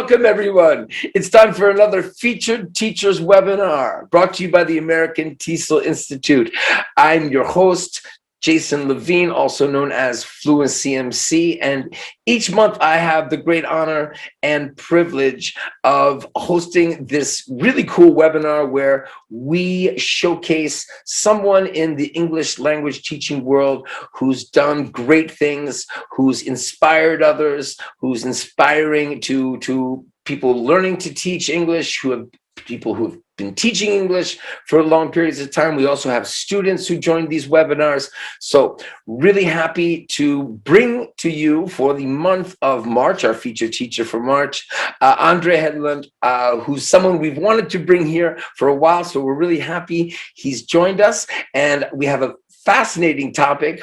welcome everyone. It's time for another featured teachers webinar brought to you by the American TESOL Institute. I'm your host, Jason Levine, also known as Fluency MC, and each month I have the great honor and privilege of hosting this really cool webinar where we showcase someone in the English language teaching world who's done great things, who's inspired others, who's inspiring to people learning to teach English, people who have been teaching English for long periods of time. We also have students who join these webinars. So really happy to bring to you for the month of March, our featured teacher for March, André Hedlund, who's someone we've wanted to bring here for a while. So we're really happy he's joined us. And we have a fascinating topic,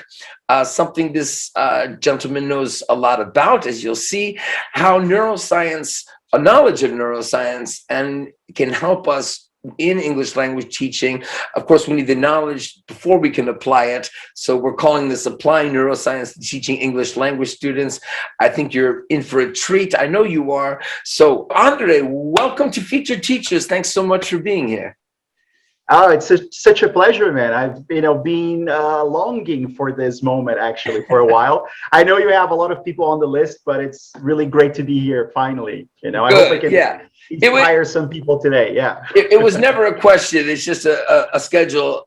something this gentleman knows a lot about, as you'll see, how neuroscience, a knowledge of neuroscience, and can help us in English language teaching. Of course, we need the knowledge before we can apply it. So we're calling this Applying Neuroscience to Teaching English Language Students. I think you're in for a treat. I know you are. So Andre, welcome to Featured Teachers. Thanks so much for being here. Oh, it's such a pleasure, man. I've been longing for this moment actually for a while. I know you have a lot of people on the list, but it's really great to be here finally. I hope I can inspire some people today. Yeah. It was never a question. It's just a schedule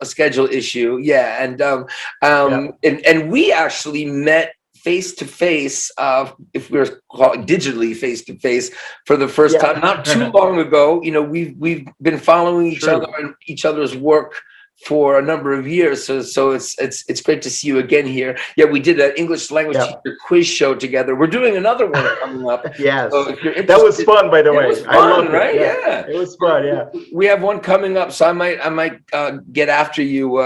issue. Yeah, and we actually met face to face, if we're calling digitally face to face, for the first time not too long ago. We've been following each other and each other's work for a number of years. So it's great to see you again here. Yeah, we did an English language teacher quiz show together. We're doing another one coming up. Yes, so if you're interested, that was fun, by the way. It was fun, I loved right? It. Yeah, it was fun. Yeah, we have one coming up, so I might get after you.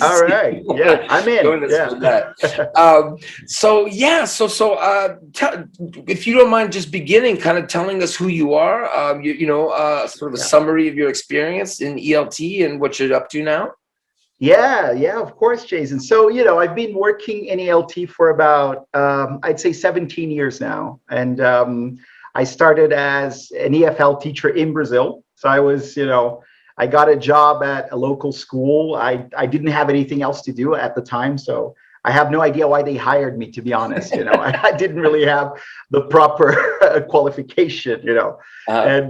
All right. Yeah, I'm in. Yeah. If you don't mind just beginning, kind of telling us who you are, sort of a summary of your experience in ELT and what you're up to now. Yeah, of course, Jason. So, I've been working in ELT for about, I'd say 17 years now. And I started as an EFL teacher in Brazil. So I was, I got a job at a local school. I didn't have anything else to do at the time, so I have no idea why they hired me, to be honest. I didn't really have the proper qualification, and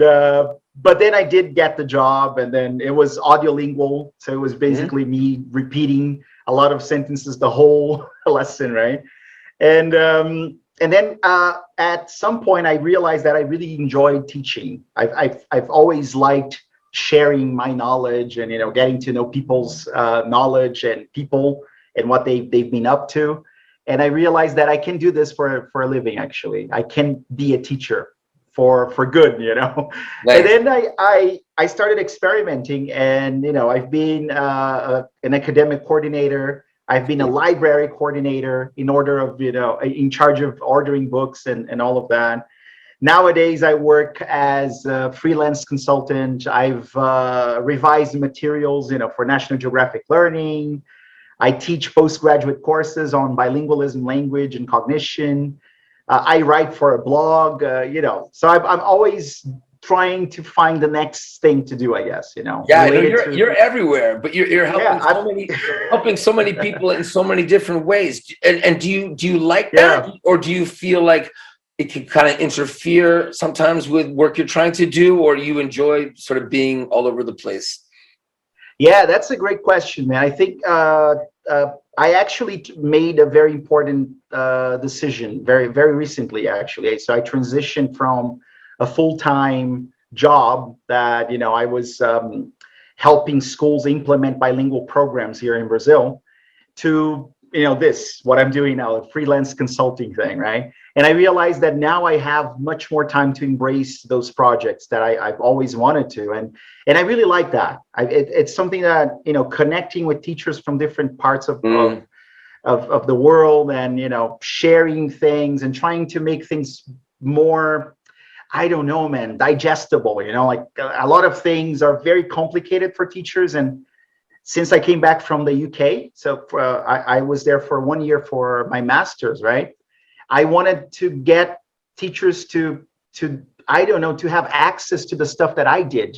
but then I did get the job, and then it was audiolingual, so it was basically me repeating a lot of sentences the whole lesson, right? And then at some point I realized that I really enjoyed teaching. I've always liked sharing my knowledge and getting to know people's knowledge and people and what they've been up to. And I realized that I can do this for a living. Actually, I can be a teacher for good, Nice. And then I started experimenting, and I've been an academic coordinator. I've been a library coordinator in charge of ordering books and all of that. Nowadays, I work as a freelance consultant. I've revised materials, for National Geographic Learning. I teach postgraduate courses on bilingualism, language, and cognition. I write for a blog, So I'm always trying to find the next thing to do, I guess, Yeah, I know you're everywhere, but you're helping helping so many people in so many different ways. And do you like that, or do you feel like it can kind of interfere sometimes with work you're trying to do, or you enjoy sort of being all over the place? Yeah, that's a great question, man. I think I actually made a very important decision very, very recently, actually. So I transitioned from a full-time job that, I was helping schools implement bilingual programs here in Brazil to, what I'm doing now, a freelance consulting thing, right? And I realized that now I have much more time to embrace those projects that I've always wanted to. And I really like that. It's something that, connecting with teachers from different parts of the world and, sharing things and trying to make things more, I don't know, man, digestible, like a lot of things are very complicated for teachers. And since I came back from the UK, so I was there for 1 year for my master's, right? I wanted to get teachers to I don't know, to have access to the stuff that I did,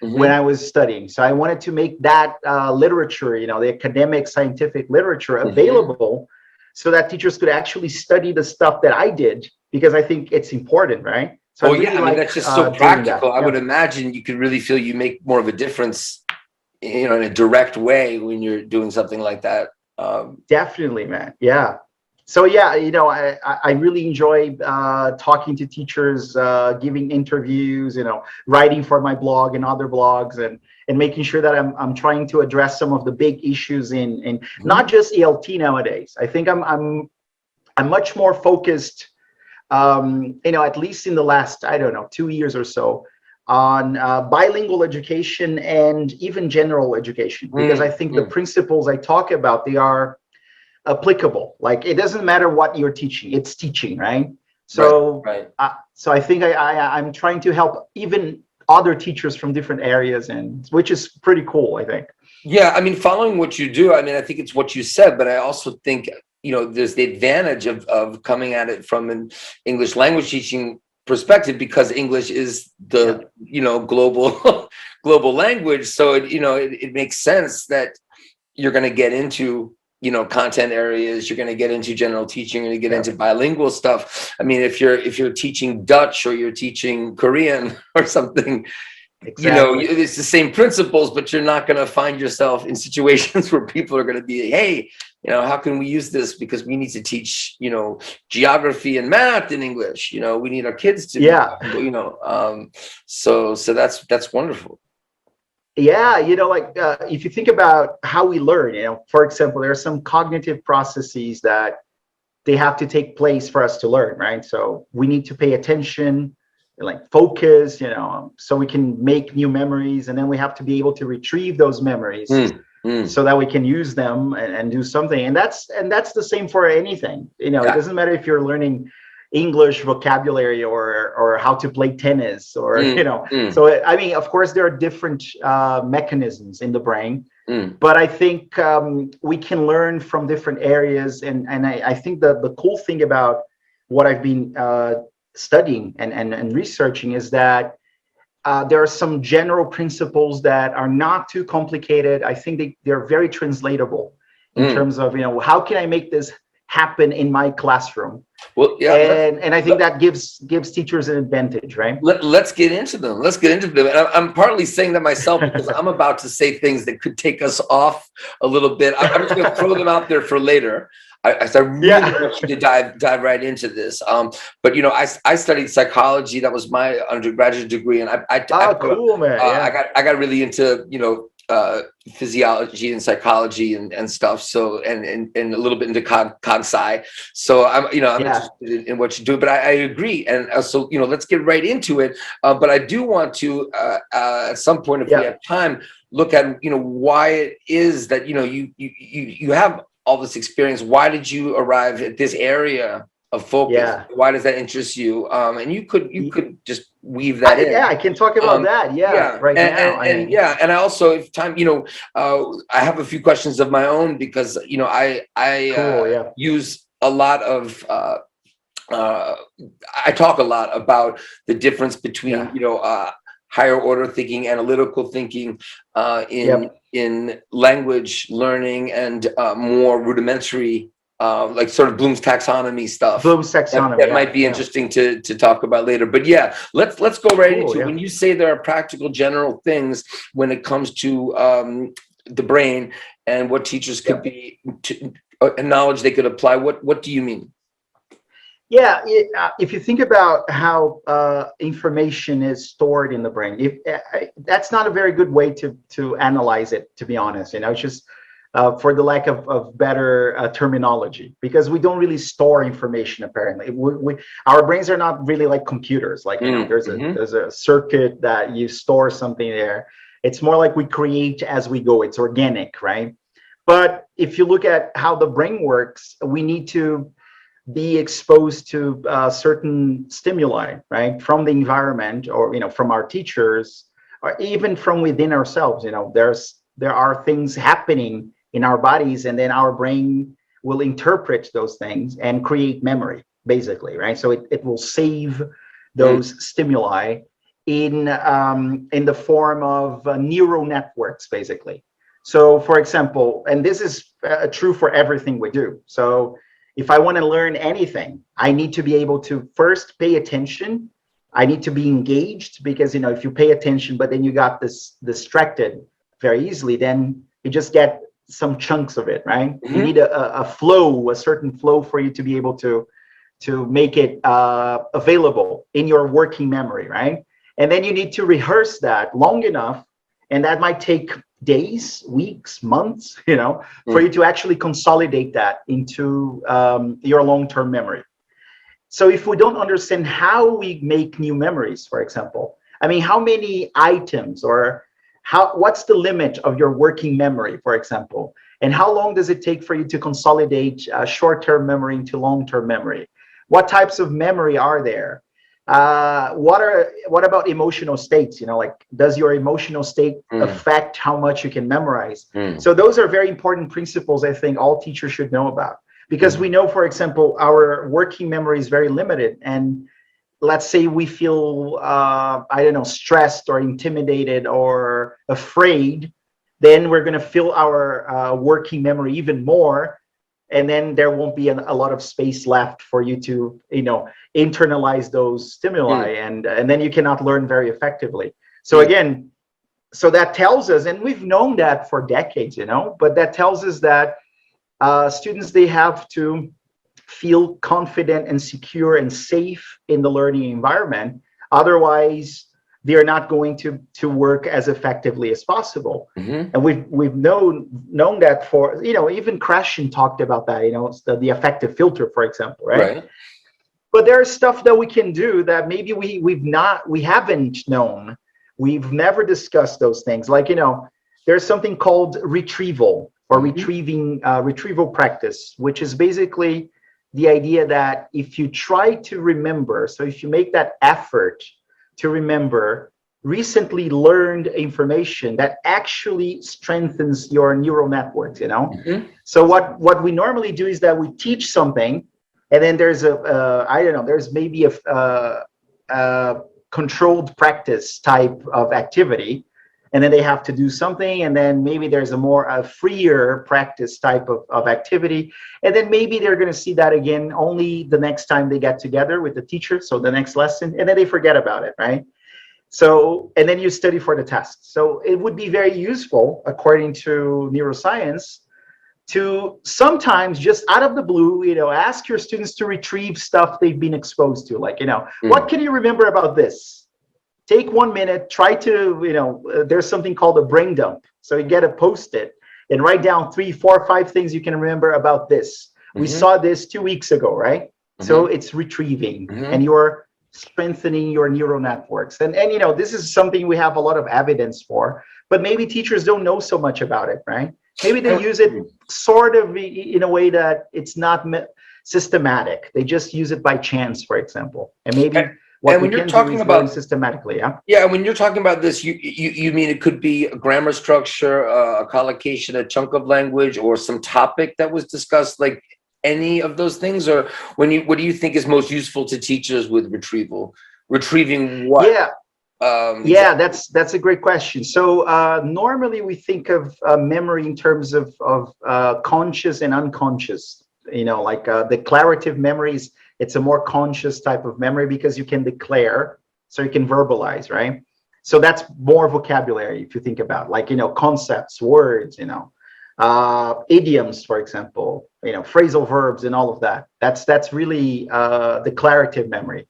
when I was studying. So I wanted to make that literature, the academic scientific literature available so that teachers could actually study the stuff that I did, because I think it's important, right? So I mean, that's just so practical. I would imagine you could really feel you make more of a difference, in a direct way when you're doing something like that. Definitely, man. Yeah. So yeah, I really enjoy talking to teachers, giving interviews, writing for my blog and other blogs, and making sure that I'm trying to address some of the big issues in not just ELT nowadays. I think I'm much more focused, at least in the last, I don't know, 2 years or so, on bilingual education and even general education, because I think the principles I talk about, they are applicable. Like, it doesn't matter what you're teaching, it's teaching, right? So right. So I think I'm trying to help even other teachers from different areas, and which is pretty cool, I think. Yeah, I mean, following what you do, I mean, I think it's what you said, but I also think, there's the advantage of coming at it from an English language teaching perspective, because English is the global language. So it makes sense that you're going to get into content areas, you're going to get into general teaching, you're going to get into bilingual stuff. I mean, if you're teaching Dutch or you're teaching Korean or something, it's the same principles, but you're not going to find yourself in situations where people are going to be, hey, how can we use this, because we need to teach geography and math in English, we need our kids to so that's wonderful. Yeah, if you think about how we learn, for example, there are some cognitive processes that they have to take place for us to learn, right? So we need to pay attention, like focus, so we can make new memories, and then we have to be able to retrieve those memories so that we can use them and do something. And that's the same for anything. It doesn't matter if you're learning English vocabulary or how to play tennis or So I mean, of course, there are different mechanisms in the brain, but I think we can learn from different areas, and I think the cool thing about what I've been studying and researching is that there are some general principles that are not too complicated. I think they're very translatable in terms of how can I make this happen in my classroom. Well, yeah, and I think that gives teachers an advantage, right? Let's get into them. And I'm partly saying that myself because I'm about to say things that could take us off a little bit. I'm just going to throw them out there for later. I really want you to dive right into this. But I studied psychology. That was my undergraduate degree, and cool, man. I got really into physiology and psychology and stuff. So and a little bit into cog sci. So I'm interested in what you do. But I agree, and so let's get right into it. But I do want to at some point, if we have time, look at why it is that you have all this experience. Why did you arrive at this area of focus? Why does that interest you? And you could just weave that in. Yeah, I can talk about that. Right now. And I also, if time, I have a few questions of my own because I use a lot of. I talk a lot about the difference between higher order thinking, analytical thinking in language learning, and more rudimentary, like sort of Bloom's taxonomy stuff. Bloom's taxonomy that might be interesting to talk about later. But let's go right into it. When you say there are practical, general things when it comes to the brain and what teachers could be knowledge they could apply, what do you mean? Yeah, if you think about how information is stored in the brain, that's not a very good way to analyze it, to be honest. It's just for the lack of better terminology, because we don't really store information. Apparently, our brains are not really like computers. Like there's a circuit that you store something there. It's more like we create as we go. It's organic, right? But if you look at how the brain works, we need to be exposed to certain stimuli, right, from the environment, or from our teachers, or even from within ourselves. There are things happening in our bodies, and then our brain will interpret those things and create memory, basically, right? So it will save those stimuli in the form of neural networks, basically. So, for example, and this is true for everything we do. So, if I want to learn anything, I need to be able to first pay attention. I need to be engaged, because, you know, if you pay attention, but then you got this distracted very easily, then you just get some chunks of it, right? You need a flow, a certain flow for you to be able to make it available in your working memory, right? And then you need to rehearse that long enough, and that might take days, weeks, months, you know, for you to actually consolidate that into your long-term memory. So if we don't understand how we make new memories, for example, I mean, how many items, or what's the limit of your working memory, for example, and how long does it take for you to consolidate short-term memory into long-term memory? What types of memory are there? What about emotional states? You know, like, does your emotional state affect how much you can memorize? So those are very important principles I think all teachers should know about, because we know, for example, our working memory is very limited, and let's say we feel I don't know, stressed or intimidated or afraid, then we're going to fill our working memory even more, and then there won't be a lot of space left for you to, you know, internalize those stimuli, and then you cannot learn very effectively. So again, so that tells us, and we've known that for decades, you know, but that tells us that students, they have to feel confident and secure and safe in the learning environment. Otherwise, they're not going to work as effectively as possible. And we've known that for, you know, even Krashen talked about that, you know, the affective filter, for example, right? But there's stuff that we can do that maybe we haven't known. We've never discussed those things. Like, you know, there's something called retrieval, or retrieval practice, which is basically the idea that if you try to remember, so if you make that effort to remember recently learned information, that actually strengthens your neural networks, you know? So what we normally do is that we teach something, and then there's I don't know, there's maybe a controlled practice type of activity, and then they have to do something, and then maybe there's a freer practice type of activity, and then maybe they're going to see that again only the next time they get together with the teacher, so the next lesson, and then they forget about it, right? So, and then you study for the test. So it would be very useful, according to neuroscience, to sometimes just out of the blue, you know, ask your students to retrieve stuff they've been exposed to, like, you know, what can you remember about this? Take 1 minute, try to, you know, there's something called a brain dump. So you get a Post-it and write down 3, 4, 5 things you can remember about this. We saw this 2 weeks ago, right? So it's retrieving, and you're strengthening your neural networks. And you know, this is something we have a lot of evidence for, but maybe teachers don't know so much about it, right? Maybe they use it sort of in a way that it's not systematic. They just use it by chance, for example. And maybe what we can do is learn systematically, Yeah, when you're talking about this, you mean it could be a grammar structure, a collocation, a chunk of language, or some topic that was discussed, like any of those things? Or what do you think is most useful to teachers with retrieval? Retrieving what? Yeah, that's a great question. So normally we think of memory in terms of conscious and unconscious. You know, like declarative memories, it's a more conscious type of memory because you can declare, so you can verbalize, right? So that's more vocabulary, if you think about, like, you know, concepts, words, you know, idioms, for example, you know, phrasal verbs and all of that. That's really declarative memory.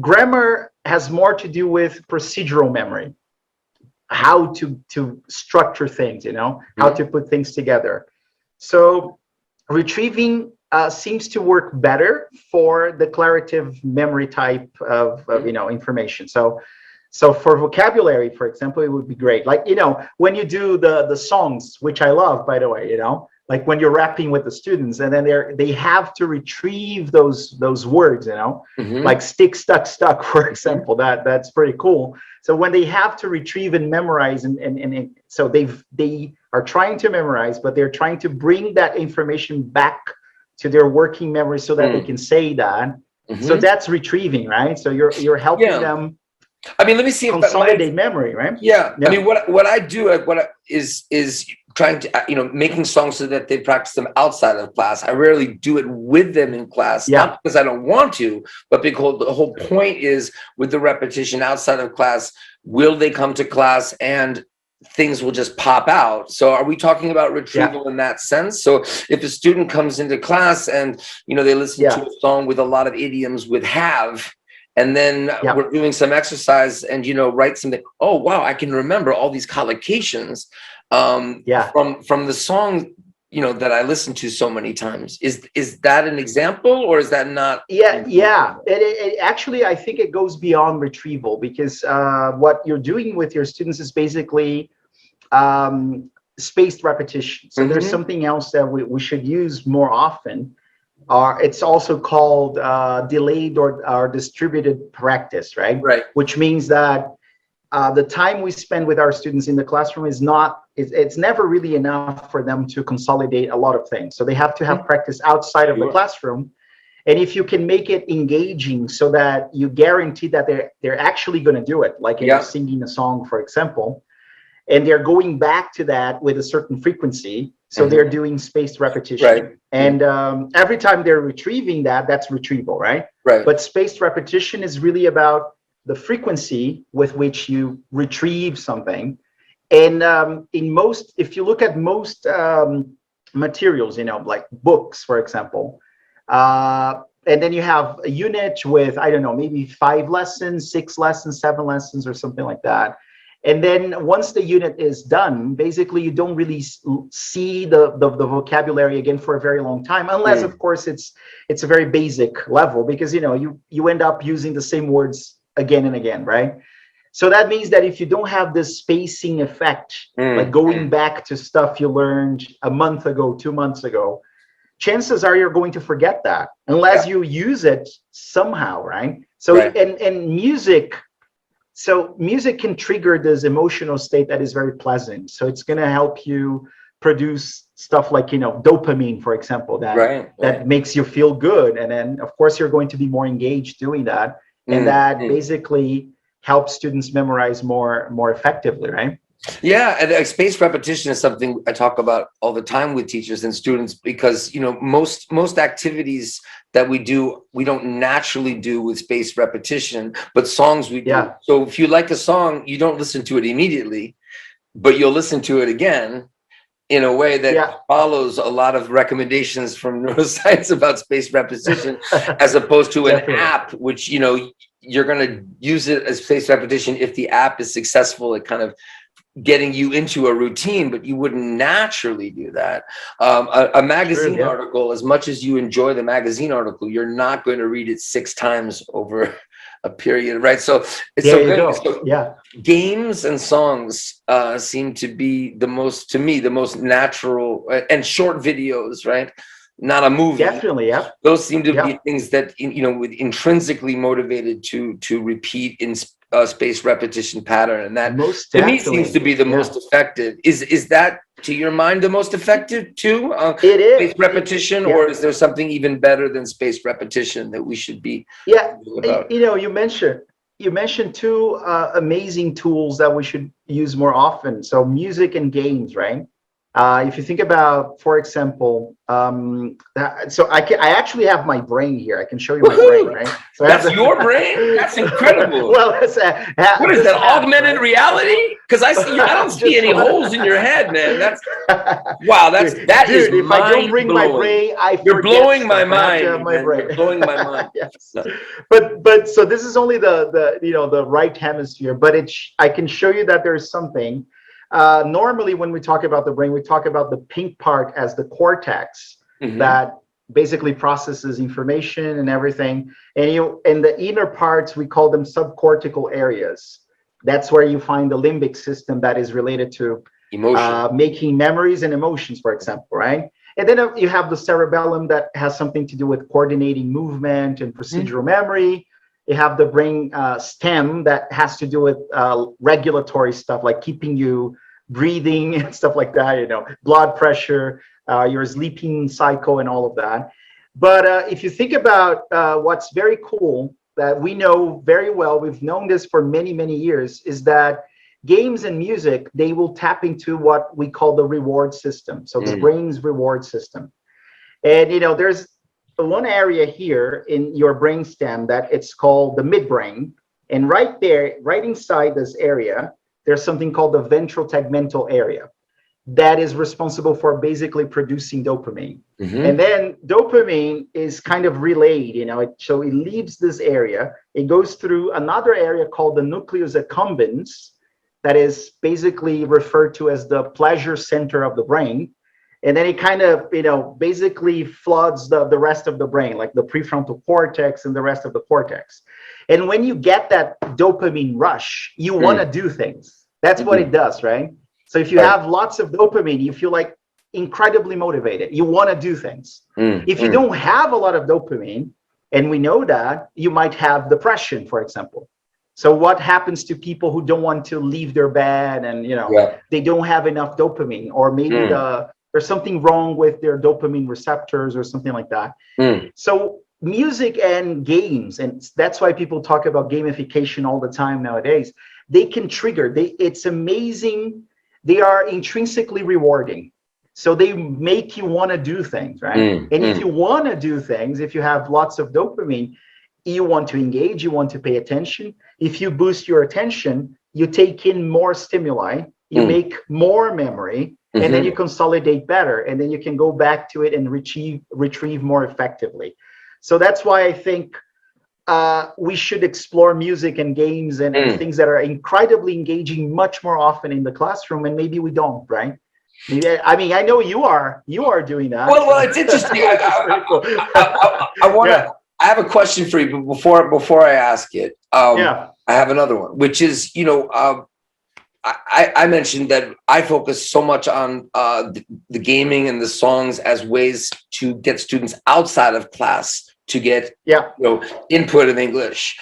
Grammar has more to do with procedural memory, how to structure things, you know, how to put things together. So retrieving seems to work better for declarative memory type of you know, information. So for vocabulary, for example, it would be great. Like, you know, when you do the songs, which I love, by the way, you know, like when you're rapping with the students, and then they have to retrieve those words, you know, like stick, stuck, stuck, for example. That's pretty cool. So when they have to retrieve and memorize, and so they are trying to memorize, but they're trying to bring that information back to their working memory so that they can say that. So that's retrieving, right? So you're helping them. I mean, let me see if consolidate memory, right? Yeah. I mean, what I do, is trying to, making songs so that they practice them outside of class. I rarely do it with them in class, not because I don't want to, but because the whole point is with the repetition outside of class, will they come to class and things will just pop out? So are we talking about retrieval in that sense? So if a student comes into class and, they listen to a song with a lot of idioms with have, and then we're doing some exercise and, write something. Oh, wow, I can remember all these collocations from the song, that I listened to so many times. Is that an example, or is that not? It actually, I think it goes beyond retrieval, because what you're doing with your students is basically spaced repetition. So there's something else that we should use more often. It's also called delayed or distributed practice, right? Right. Which means that the time we spend with our students in the classroom it's never really enough for them to consolidate a lot of things. So they have to have practice outside of the classroom. And if you can make it engaging so that you guarantee that they're actually going to do it, like singing a song, for example, and they're going back to that with a certain frequency. So they're doing spaced repetition. Right. And every time they're retrieving that's retrieval, right? Right. But spaced repetition is really about the frequency with which you retrieve something. And if you look at most materials, like books, for example, and then you have a unit with, I don't know, maybe 5 lessons, 6 lessons, 7 lessons, or something like that. And then once the unit is done, basically you don't really see the vocabulary again for a very long time, unless of course it's a very basic level, because you end up using the same words again and again, right? So that means that if you don't have this spacing effect, like going back to stuff you learned a month ago, 2 months ago, chances are you're going to forget that unless you use it somehow, right? So and music. So music can trigger this emotional state that is very pleasant. So it's going to help you produce stuff like, dopamine, for example, that makes you feel good. And then, of course, you're going to be more engaged doing that. And that basically helps students memorize more effectively, right? Yeah, and spaced repetition is something I talk about all the time with teachers and students, because most activities that we do, we don't naturally do with spaced repetition, but songs we do. So if you like a song, you don't listen to it immediately, but you'll listen to it again in a way that follows a lot of recommendations from neuroscience about spaced repetition, as opposed to an app, which you're going to use it as spaced repetition if the app is successful at kind of getting you into a routine, but you wouldn't naturally do that. A magazine article, as much as you enjoy the magazine article, you're not going to read it 6 times over a period, right? So it's games and songs seem to be the most natural, and short videos, right? Not a movie. Definitely, yeah. Those seem to be things that with intrinsically motivated to repeat in spaced repetition pattern, and that to me seems to be the most effective. Is that, to your mind, the most effective too? It is spaced repetition, or is there something even better than spaced repetition that we should be? About? You mentioned 2 amazing tools that we should use more often. So music and games, right? If you think about, for example, so I actually have my brain here. I can show you my brain, right? So that's your brain? That's incredible. Well, what is that, augmented reality? Because I don't see any holes in your head, man. That's wow. That is if I don't bring my brain, you're blowing my mind. You're blowing my mind. Yes. But so this is only the right hemisphere, but I can show you that there's something. Normally, when we talk about the brain, we talk about the pink part as the cortex that basically processes information and everything. And the inner parts, we call them subcortical areas. That's where you find the limbic system that is related to making memories and emotions, for example, right? And then you have the cerebellum that has something to do with coordinating movement and procedural memory. You have the brain stem that has to do with regulatory stuff, like keeping you breathing and stuff like that, blood pressure, your sleeping cycle and all of that. But if you think about what's very cool that we know very well, we've known this for many, many years, is that games and music, they will tap into what we call the reward system. So the brain's reward system. And, there's one area here in your brainstem that it's called the midbrain. And right there, right inside this area, there's something called the ventral tegmental area that is responsible for basically producing dopamine. And then dopamine is kind of relayed, so it leaves this area, it goes through another area called the nucleus accumbens, that is basically referred to as the pleasure center of the brain. And then it kind of, basically floods the rest of the brain, like the prefrontal cortex and the rest of the cortex. And when you get that dopamine rush, you want to do things. That's what it does, right? So if you have lots of dopamine, you feel like incredibly motivated. You want to do things. If you don't have a lot of dopamine, and we know that, you might have depression, for example. So what happens to people who don't want to leave their bed and, they don't have enough dopamine, or maybe there's something wrong with their dopamine receptors or something like that. So music and games, and that's why people talk about gamification all the time nowadays, they can trigger, it's amazing. They are intrinsically rewarding. So they make you want to do things, right? And if you want to do things, if you have lots of dopamine, you want to engage, you want to pay attention. If you boost your attention, you take in more stimuli, you make more memory, and then you consolidate better, and then you can go back to it and retrieve more effectively. So that's why I think we should explore music and games and things that are incredibly engaging much more often in the classroom, and maybe we don't, right? Maybe, I know you are doing that. Well, it's interesting. I have a question for you, but before I ask it, I have another one, which is, I mentioned that I focus so much on the gaming and the songs as ways to get students outside of class to get input of English.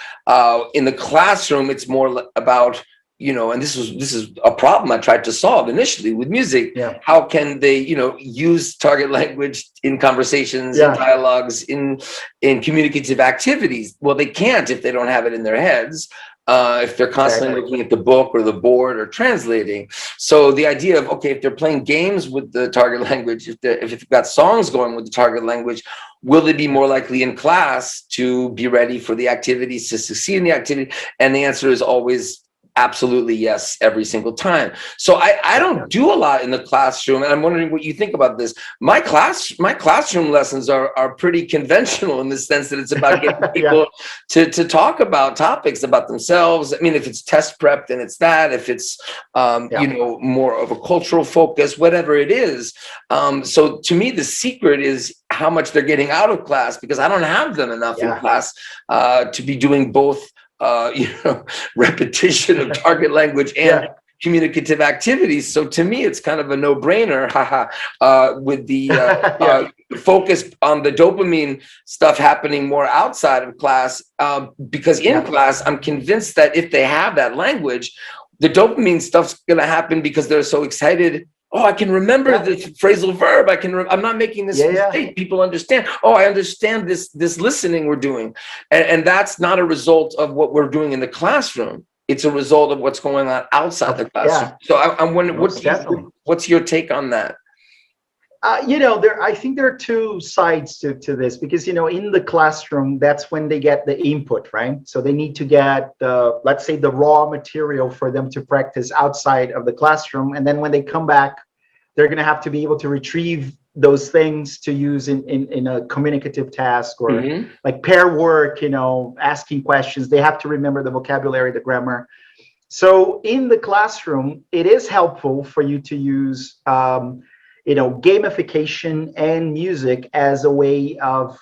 In the classroom, it's more about, and this is a problem I tried to solve initially with music. How can they, use target language in conversations, in dialogues, in communicative activities? Well, they can't if they don't have it in their heads. If they're constantly looking at the book or the board or translating. So the idea of, okay, if they're playing games with the target language, if they've got songs going with the target language, will they be more likely in class to be ready for the activities, to succeed in the activity? And the answer is always absolutely yes, every single time. So I don't do a lot in the classroom, and I'm wondering what you think about this. My classroom lessons are pretty conventional in the sense that it's about getting people to talk about topics about themselves. I mean, if it's test prep, then it's that. If it's more of a cultural focus, whatever it is. So to me, the secret is how much they're getting out of class, because I don't have them enough in class to be doing both. Repetition of target language and communicative activities. So to me, it's kind of a no-brainer, with the focus on the dopamine stuff happening more outside of class, because in class, I'm convinced that if they have that language, the dopamine stuff's going to happen because they're so excited. Oh, I can remember this phrasal verb. I'm not making this mistake. People understand. Oh, I understand this listening we're doing. And that's not a result of what we're doing in the classroom. It's a result of what's going on outside the classroom. So I'm wondering, what's your take on that? I think there are two sides to this, because, in the classroom, that's when they get the input, right? So they need to get let's say the raw material for them to practice outside of the classroom. And then when they come back, they're going to have to be able to retrieve those things to use in a communicative task, or like pair work, asking questions. They have to remember the vocabulary, the grammar. So in the classroom, it is helpful for you to use gamification and music as a way of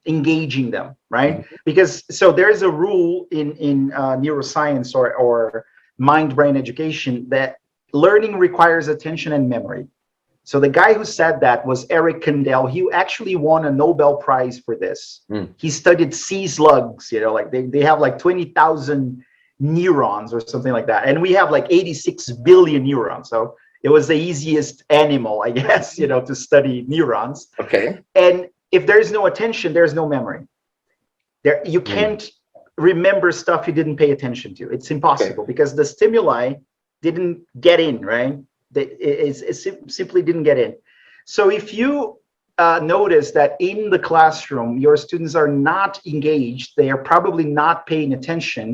engaging them, right? Because so there's a rule in neuroscience or mind-brain education that learning requires attention and memory. So the guy who said that was Eric Kandel. He actually won a Nobel Prize for this. He studied sea slugs, like they have like 20,000 neurons or something like that. And we have like 86 billion neurons. So it was the easiest animal, I guess, to study neurons. Okay. And if there is no attention, there's no memory. You can't remember stuff you didn't pay attention to. It's impossible because the stimuli didn't get in, right? It simply didn't get in. So if you notice that in the classroom, your students are not engaged, they are probably not paying attention,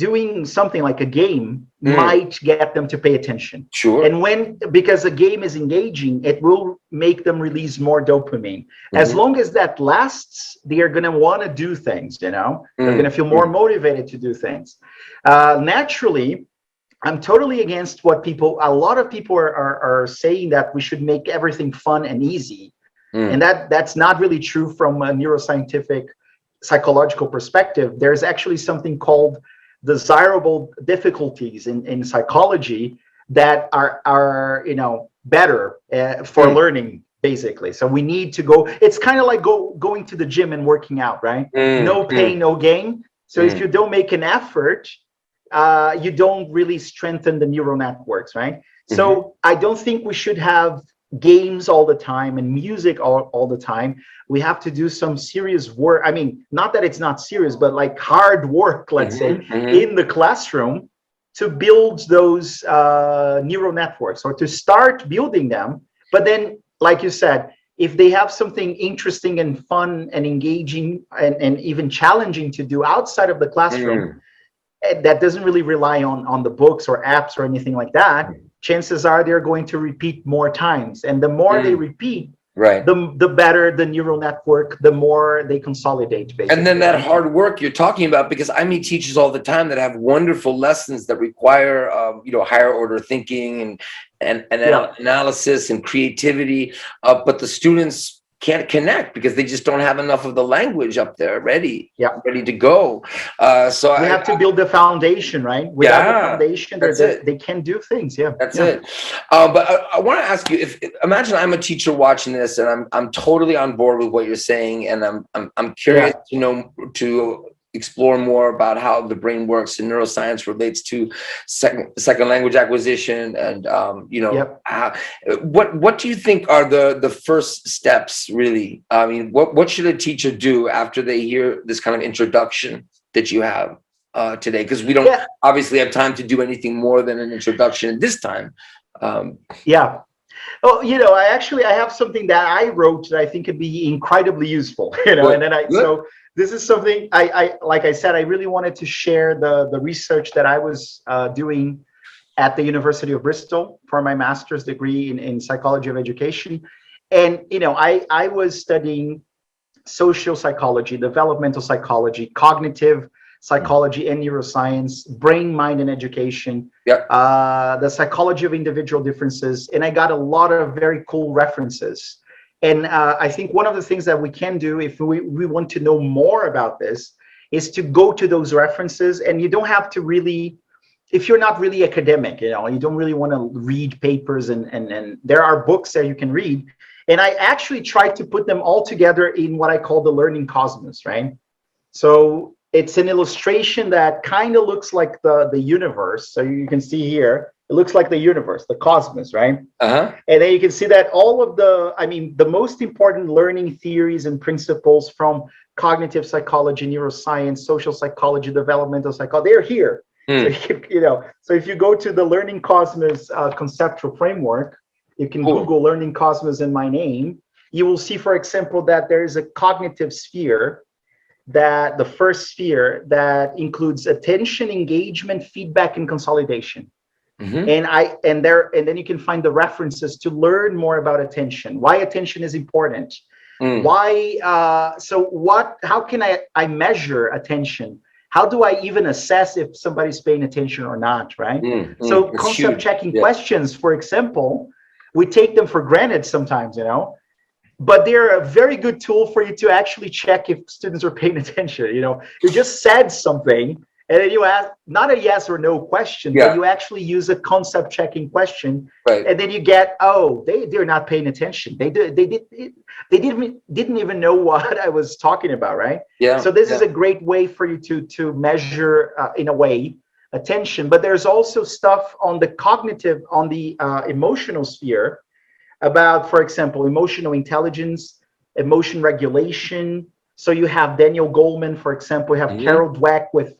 doing something like a game might get them to pay attention. Sure. And because the game is engaging, it will make them release more dopamine. As long as that lasts, they are going to want to do things, they're going to feel more motivated to do things. Naturally, I'm totally against what a lot of people are saying, that we should make everything fun and easy. And that's not really true from a neuroscientific psychological perspective. There's actually something called desirable difficulties in psychology that are better for learning, basically. So we need to go, it's kind of like going to the gym and working out, right? No pain, no gain. So if you don't make an effort, you don't really strengthen the neural networks, right? So I don't think we should have games all the time and music all the time. We have to do some serious work. I mean, not that it's not serious, but like hard work, let's say, in the classroom to build those neural networks, or to start building them. But then, like you said, if they have something interesting and fun and engaging and even challenging to do outside of the classroom, that doesn't really rely on the books or apps or anything like that, chances are they're going to repeat more times. And the more they repeat, the better the neural network, the more they consolidate, basically. And then that hard work you're talking about, because I meet teachers all the time that have wonderful lessons that require higher order thinking and analysis and creativity, but the students can't connect because they just don't have enough of the language up there ready to go. So we have to build the foundation, right? Without the foundation, they can do things. That's it. But I want to ask you, imagine I'm a teacher watching this, and I'm totally on board with what you're saying, and I'm curious to explore more about how the brain works and neuroscience relates to second language acquisition, and what do you think are the first steps, really? I mean, what should a teacher do after they hear this kind of introduction that you have today? Because we don't obviously have time to do anything more than an introduction this time. Oh, I have something that I wrote that I think could be incredibly useful, so this is something like I said, I really wanted to share the research that I was doing at the University of Bristol for my master's degree in psychology of education. And, I was studying social psychology, developmental psychology, cognitive psychology and neuroscience, brain, mind, and education, the psychology of individual differences. And I got a lot of very cool references. And I think one of the things that we can do if we want to know more about this is to go to those references. And you don't have to really, if you're not really academic, you don't really want to read papers and there are books that you can read. And I actually tried to put them all together in what I call the learning cosmos, right? So it's an illustration that kind of looks like the universe. So you can see here, it looks like the universe, the cosmos, right? And then you can see that all of the most important learning theories and principles from cognitive psychology, neuroscience, social psychology, developmental psychology, they're here. So if you go to the Learning Cosmos conceptual framework, you can Google Learning Cosmos in my name. You will see, for example, that there is a cognitive sphere, that the first sphere that includes attention, engagement, feedback, and consolidation. And then you can find the references to learn more about attention, why attention is important, how can I measure attention? How do I even assess if somebody's paying attention or not, right? So concept checking questions, for example, we take them for granted sometimes, but they're a very good tool for you to actually check if students are paying attention. You just said something, and then you ask not a yes or no question, but you actually use a concept checking question, and then you get, they're not paying attention. They didn't even know what I was talking about, right? So this is a great way for you to measure in a way attention. But there's also stuff on the cognitive, on the emotional sphere, about, for example, emotional intelligence, emotion regulation. So you have Daniel Goleman, for example, you have Carol Dweck with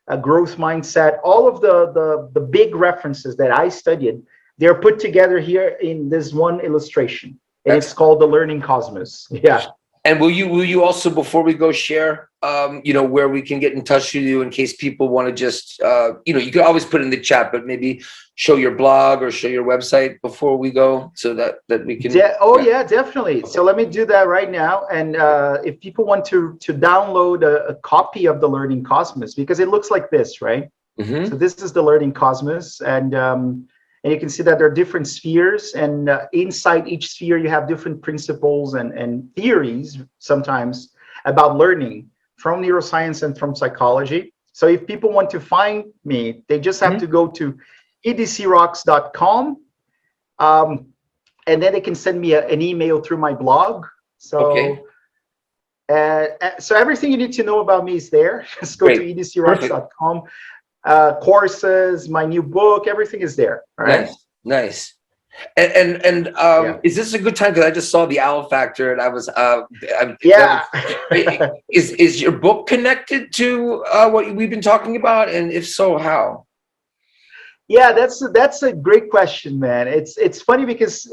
a growth mindset. All of the big references that I studied, they're put together here in this one illustration, and it's called The Learning Cosmos. Yeah. And will you also, before we go, share where we can get in touch with you in case people want to just you can always put in the chat, but maybe show your blog or show your website before we go, so that we can. Yeah, definitely. So let me do that right now. And if people want to download a copy of The Learning Cosmos, because it looks like this, right? So this is The Learning Cosmos, and you can see that there are different spheres, and inside each sphere you have different principles and theories sometimes about learning from neuroscience and from psychology. So if people want to find me, they just have to go to edcrocks.com, and then they can send me an email through my blog. So so everything you need to know about me is there. Just go to edcrocks.com. Courses, my new book, everything is there. All right. Nice. And is this a good time? Because I just saw the Owl Factor, and I was is your book connected to what we've been talking about? And if so, how? Yeah, that's a great question, man. It's funny because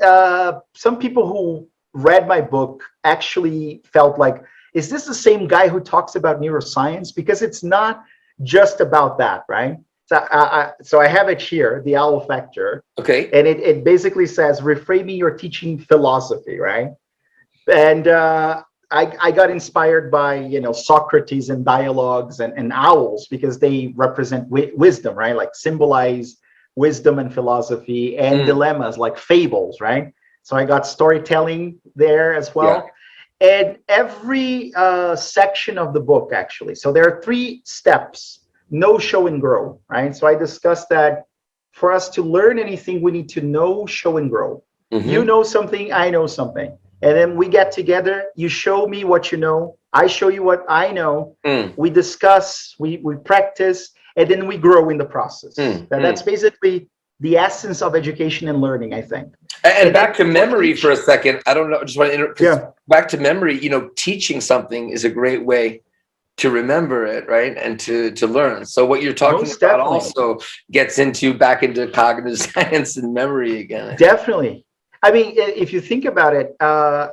some people who read my book actually felt like, is this the same guy who talks about neuroscience? Because it's not just about that, right? So I have it here, the Owl Factor. Okay. And it basically says reframing your teaching philosophy, right? And I got inspired by Socrates and dialogues and owls, because they represent wisdom, right? Like symbolize wisdom and philosophy, and dilemmas like fables, right? So I got storytelling there as well. And every section of the book, actually, so there are 3 steps: know, show, and grow, right? So I discussed that for us to learn anything, we need to know, show, and grow. You know something, I know something, and then we get together. You show me what you know, I show you what I know. We discuss, we practice, and then we grow in the process. That's basically the essence of education and learning, I think. And back to memory for a second. I don't know, I just want to interrupt. Back to memory, teaching something is a great way to remember it, right? And to learn. So what you're talking about also gets back into cognitive science and memory again. Definitely. I mean, if you think about it,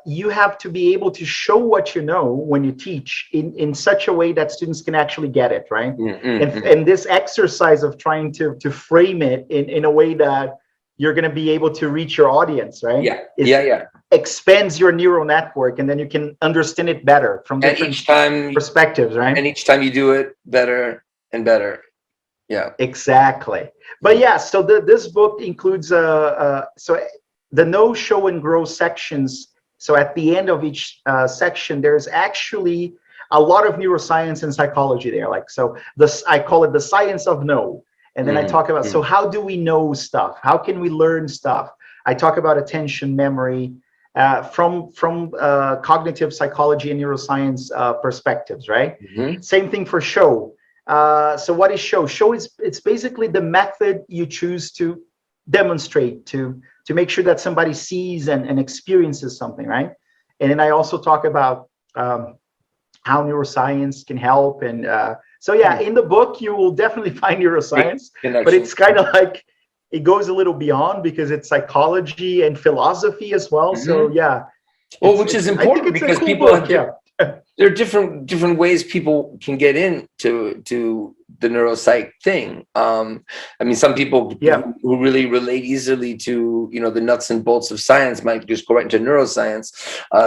you have to be able to show what you know when you teach in such a way that students can actually get it, right? And this exercise of trying to frame it in a way that you're going to be able to reach your audience, right? Expands your neural network, and then you can understand it better from different perspectives, right? And each time you do it better and better. Yeah, exactly. But yeah, so this book includes the know, show, and grow sections. So at the end of each section, there's actually a lot of neuroscience and psychology there. Like, so I call it the science of know. And then I talk about, so how do we know stuff? How can we learn stuff? I talk about attention, memory, from cognitive psychology and neuroscience perspectives, right? Same thing for show. So what is show? Show it's basically the method you choose to demonstrate, to make sure that somebody sees and experiences something, right? And then I also talk about how neuroscience can help. And so yeah, in the book you will definitely find neuroscience, but it's kind of like it goes a little beyond, because it's psychology and philosophy as well. So yeah, well, which is important because cool people book, there are different ways people can get into the neuropsych thing. I mean, some people who really relate easily to the nuts and bolts of science might just go right into neuroscience.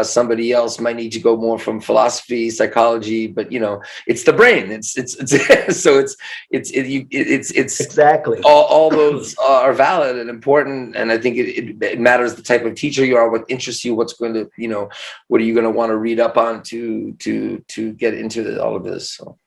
Somebody else might need to go more from philosophy, psychology, but it's the brain. It's so it's exactly all those are valid and important. And I think it matters the type of teacher you are, what interests you, what's going to what are you going to want to read up on to get into all of this. So.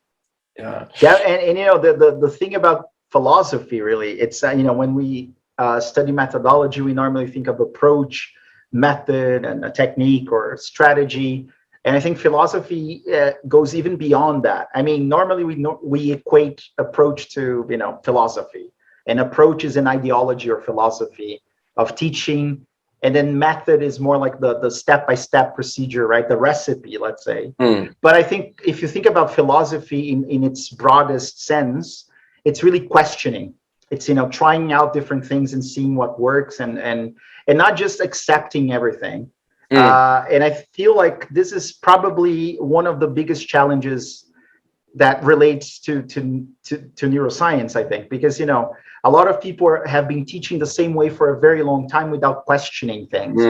Yeah, and the thing about philosophy, really, it's when we study methodology, we normally think of approach, method, and a technique or strategy. And I think philosophy goes even beyond that. I mean, normally we equate approach to philosophy, and approach is an ideology or philosophy of teaching And then method is more like the step-by-step procedure, right? The recipe, let's say. But I think if you think about philosophy in its broadest sense, it's really questioning. It's, trying out different things and seeing what works, and not just accepting everything. And I feel like this is probably one of the biggest challenges that relates to neuroscience, I think, because, a lot of people have been teaching the same way for a very long time without questioning things,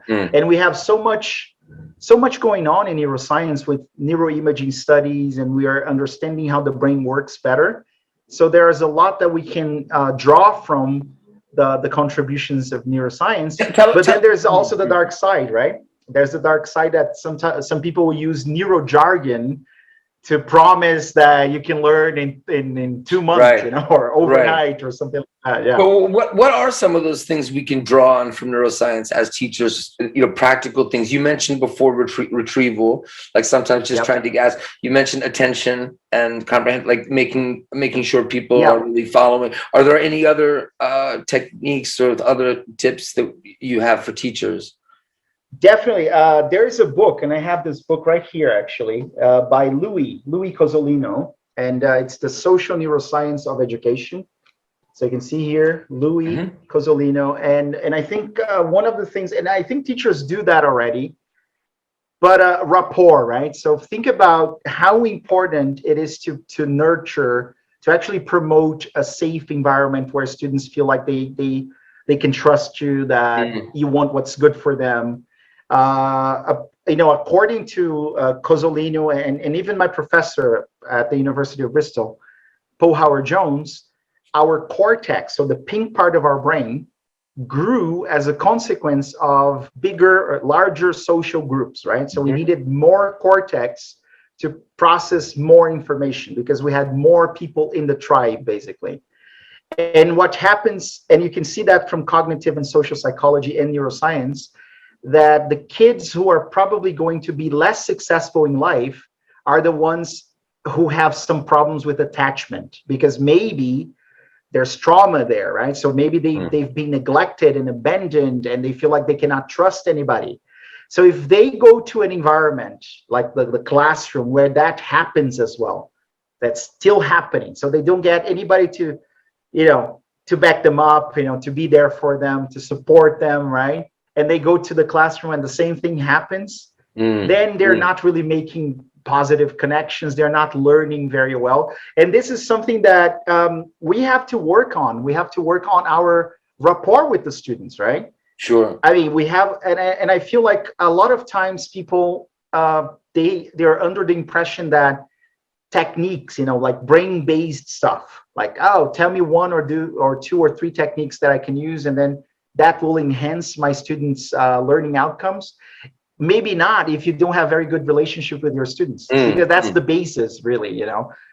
and we have so much going on in neuroscience with neuroimaging studies, and we are understanding how the brain works better. So there is a lot that we can draw from the contributions of neuroscience, but then there's also the dark side, right? There's the dark side that sometimes some people will use neuro jargon to promise that you can learn in 2 months, or overnight, or something like that. Yeah. Well, what are some of those things we can draw on from neuroscience as teachers? Practical things. You mentioned before retrieval, like sometimes just trying to guess. You mentioned attention and comprehend, like making sure people are really following. Are there any other techniques or other tips that you have for teachers? Definitely. There's a book, and I have this book right here, actually, by Louis Cozzolino, and it's The Social Neuroscience of Education. So you can see here, Louis Cozzolino, and I think one of the things, and I think teachers do that already, but rapport, right? So think about how important it is to nurture, to actually promote a safe environment where students feel like they can trust you, that you want what's good for them. According to Cozzolino and even my professor at the University of Bristol, Paul Howard-Jones, our cortex, so the pink part of our brain, grew as a consequence of bigger or larger social groups, right? So we needed more cortex to process more information because we had more people in the tribe, basically. And what happens, and you can see that from cognitive and social psychology and neuroscience, that the kids who are probably going to be less successful in life are the ones who have some problems with attachment, because maybe there's trauma there, right? So maybe they've been neglected and abandoned, and they feel like they cannot trust anybody. So if they go to an environment like the classroom where that happens as well, that's still happening, so they don't get anybody to back them up, to be there for them, to support them, right? And they go to the classroom and the same thing happens, then they're not really making positive connections. They're not learning very well. And this is something that we have to work on. We have to work on our rapport with the students, right? Sure. I mean, we have, and I feel like a lot of times people, they're under the impression that techniques, like brain-based stuff, like, oh, tell me one or two or three techniques that I can use, and then that will enhance my students' learning outcomes. Maybe not if you don't have very good relationship with your students, because that's the basis, really,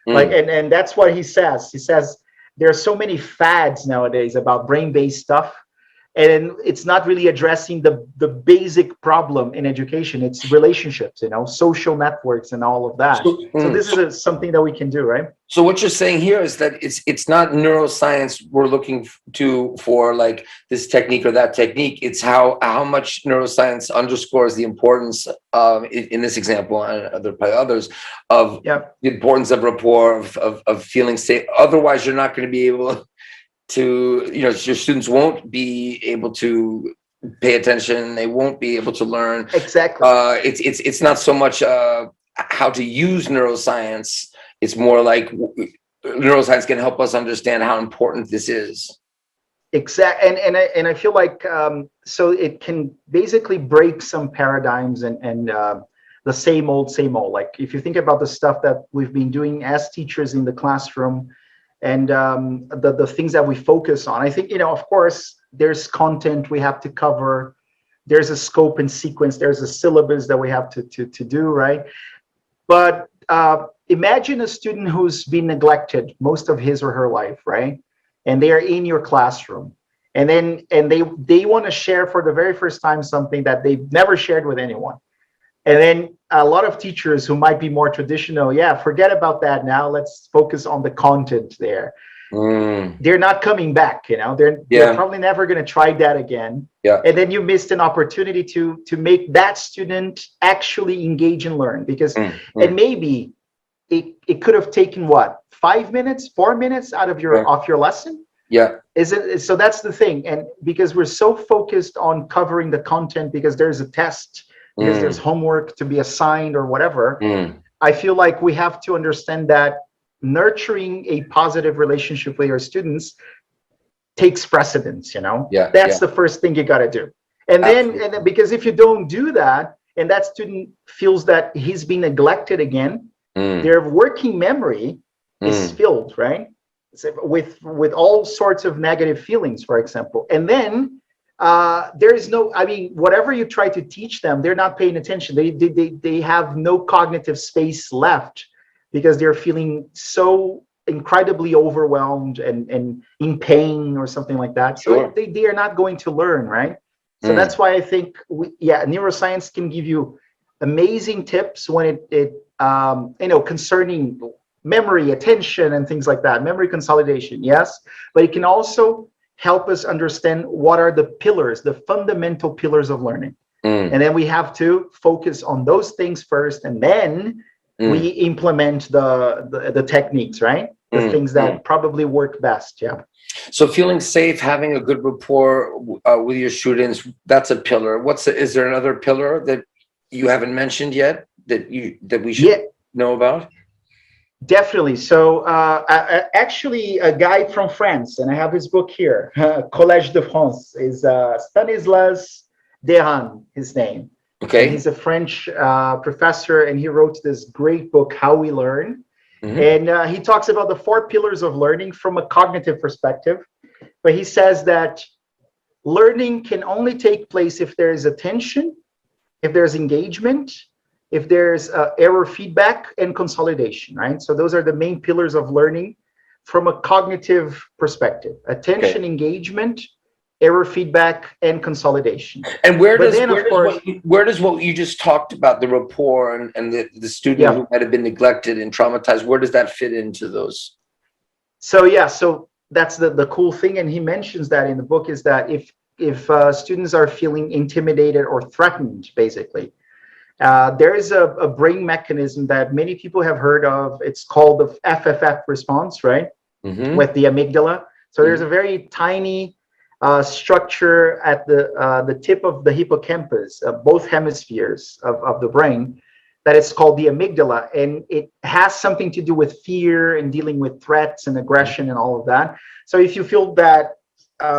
like, and that's what he says. He says there are so many fads nowadays about brain-based stuff, and it's not really addressing the basic problem in education. It's relationships, social networks and all of that. So this is something that we can do, right? So what you're saying here is that it's not neuroscience we're looking for like this technique or that technique. It's how much neuroscience underscores the importance of, in this example and probably others, of the importance of rapport, of feeling safe. Otherwise, you're not going to be able to, your students won't be able to pay attention. They won't be able to learn. Exactly. It's not so much how to use neuroscience. It's more like neuroscience can help us understand how important this is. Exactly. And I feel like, so it can basically break some paradigms and the same old. Like if you think about the stuff that we've been doing as teachers in the classroom, and the things that we focus on, I think, of course, there's content we have to cover. There's a scope and sequence. There's a syllabus that we have to do, right? But imagine a student who's been neglected most of his or her life, right? And they are in your classroom, and they want to share for the very first time something that they've never shared with anyone. And then a lot of teachers who might be more traditional, forget about that now. Let's focus on the content there. they're not coming back, they're probably never going to try that again. And then you missed an opportunity to make that student actually engage and learn, because and maybe it could have taken what, 5 minutes, 4 minutes out of your lesson. Is it? So that's the thing. And because we're so focused on covering the content because there's a test, because there's homework to be assigned or whatever, I feel like we have to understand that nurturing a positive relationship with your students takes precedence, that's the first thing you got to do. And then because if you don't do that, and that student feels that he's being neglected again, their working memory is filled, right, with all sorts of negative feelings, for example. And then there is no, whatever you try to teach them, they're not paying attention. They have no cognitive space left, because they're feeling so incredibly overwhelmed and in pain or something like that. So they are not going to learn, right? So that's why I think, neuroscience can give you amazing tips when it concerning memory, attention, and things like that, memory consolidation, yes, but it can also help us understand what are the pillars, the fundamental pillars of learning. And then we have to focus on those things first, and then we implement the techniques, right? The things that probably work best. So feeling safe, having a good rapport with your students, that's a pillar. Is there another pillar that you haven't mentioned yet that we should know about? Definitely. So actually, a guy from France, and I have his book here, Collège de France, is Stanislas Dehaene, his name. Okay. And he's a French professor, and he wrote this great book, How We Learn. And he talks about the 4 pillars of learning from a cognitive perspective. But he says that learning can only take place if there is attention, if there's engagement, if there's error feedback, and consolidation, right? So those are the main pillars of learning from a cognitive perspective: attention, engagement, error feedback, and consolidation. And where does what you just talked about, the rapport and the student who might have been neglected and traumatized, where does that fit into those? So so that's the cool thing, and he mentions that in the book, is that if students are feeling intimidated or threatened, basically, there is a brain mechanism that many people have heard of. It's called the FFF response, right? With the amygdala. So there's a very tiny structure at the tip of the hippocampus, both hemispheres of the brain, that is called the amygdala, and it has something to do with fear and dealing with threats and aggression and all of that. So if you feel that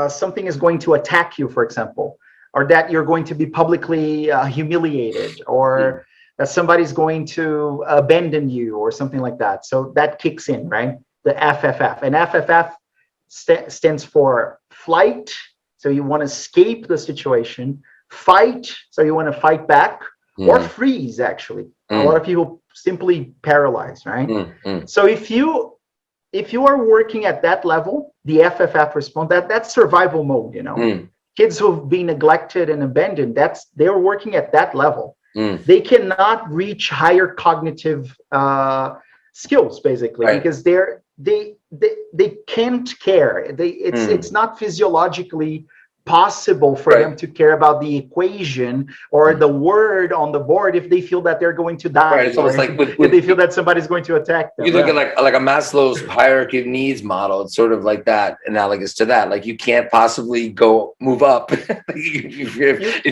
something is going to attack you, for example, or that you're going to be publicly humiliated, or that somebody's going to abandon you or something like that, so that kicks in, right? The FFF. And FFF stands for flight, so you want to escape the situation; fight, so you want to fight back; or freeze, actually. A lot of people simply paralyze, right? So if you are working at that level, the FFF response, that's survival mode, Kids who've been neglected and abandoned, they're working at that level. They cannot reach higher cognitive skills, basically, because they can't care. It's not physiologically possible for them to care about the equation or the word on the board if they feel that they're going to die. Right. It's almost like if they feel that somebody's going to attack them. You look at like a Maslow's hierarchy of needs model. It's sort of like that, analogous to that. Like you can't possibly move up if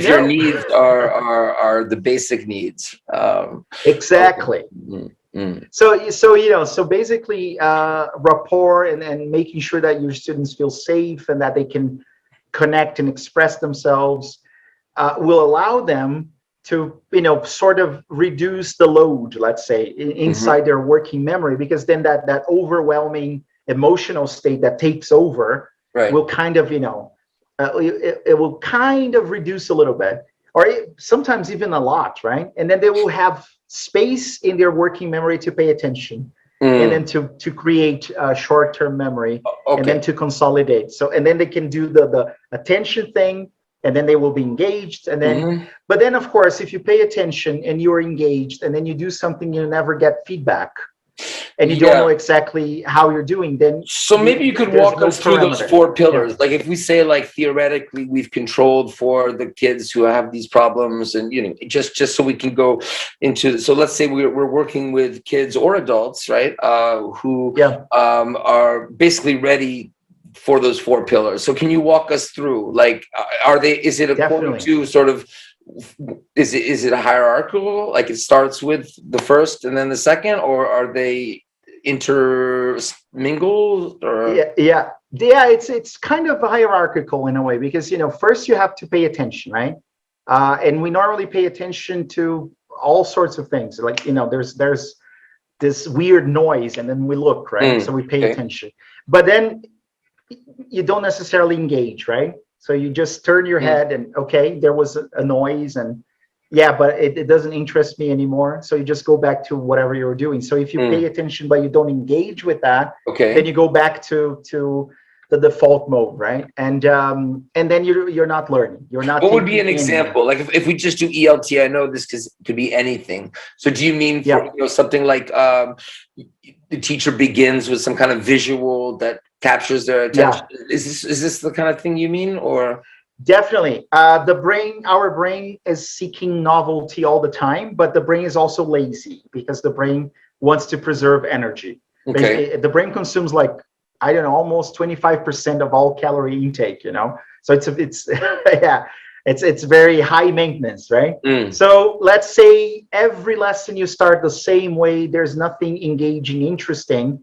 your needs are the basic needs. Exactly. So basically, rapport and making sure that your students feel safe and that they can connect and express themselves will allow them to sort of reduce the load, let's say, inside their working memory, because then that overwhelming emotional state that takes over will kind of it will kind of reduce a little bit, or sometimes even a lot, right? And then they will have space in their working memory to pay attention, and then to create short-term memory, and then to consolidate. So, and then they can do the attention thing, and then they will be engaged. And then, but then of course, if you pay attention and you're engaged, and then you do something, you never get feedback, and you don't know exactly how you're doing, then so maybe you could walk us through those 4 pillars. Like if we say, like, theoretically we've controlled for the kids who have these problems, and just so we can go into, so let's say we're working with kids or adults, right, who are basically ready for those 4 pillars. So can you walk us through, like, is it according to sort of, is it a hierarchical, like it starts with the first and then the second, or are they intermingled? Or it's kind of hierarchical in a way, because first you have to pay attention, right? And we normally pay attention to all sorts of things, like there's this weird noise, and then we look, right? So we pay attention, but then you don't necessarily engage, right? So you just turn your head and, okay, there was a noise, and but it doesn't interest me anymore. So you just go back to whatever you were doing. So if you pay attention but you don't engage with that, then you go back to the default mode, right? And then you're not learning. You're not. What would be an example? Like if we just do ELT, I know this could be anything. So do you mean for something like the teacher begins with some kind of visual that captures their attention? Is this the kind of thing you mean, or? Definitely. Our brain is seeking novelty all the time, but the brain is also lazy because the brain wants to preserve energy. Okay. The brain consumes, like, I don't know, almost 25% of all calorie intake, So it's it's very high maintenance, right? So let's say every lesson you start the same way, there's nothing engaging, interesting.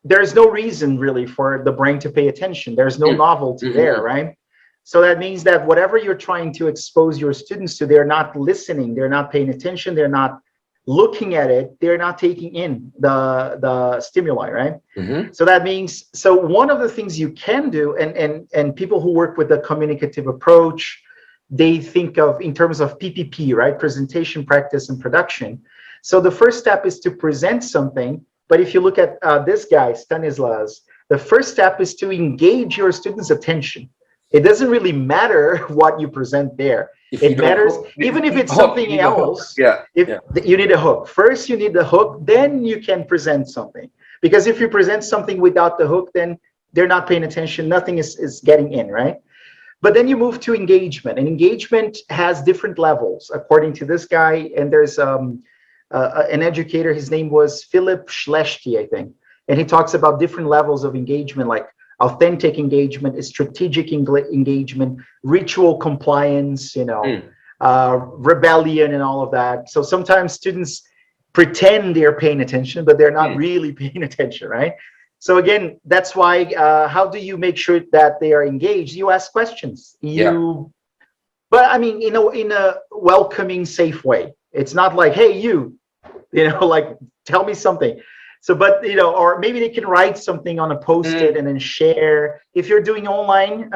There's no reason really for the brain to pay attention. There's no novelty there, right? So that means that whatever you're trying to expose your students to, they're not listening, they're not paying attention, they're not looking at it, they're not taking in the stimuli, right? So that means, so one of the things you can do, and people who work with the communicative approach, they think of in terms of PPP, right? Presentation, practice, and production. So the first step is to present something. But if you look at this guy, Stanislas, the first step is to engage your students' attention. It doesn't really matter what you present there. It matters, even if it's something else, you need a hook. First, you need the hook, then you can present something. Because if you present something without the hook, then they're not paying attention, nothing is getting in, right? But then you move to engagement, and engagement has different levels, according to this guy, and there's an educator, his name was Philip Schlechty, I think, and he talks about different levels of engagement, like authentic engagement, strategic engagement, ritual compliance, rebellion, and all of that. So sometimes students pretend they're paying attention, but they're not really paying attention, right? So again, that's why, how do you make sure that they are engaged? You ask questions. But I mean, in a welcoming, safe way. It's not like, hey, like, tell me something. So, but, or maybe they can write something on a Post-it and then share. If you're doing online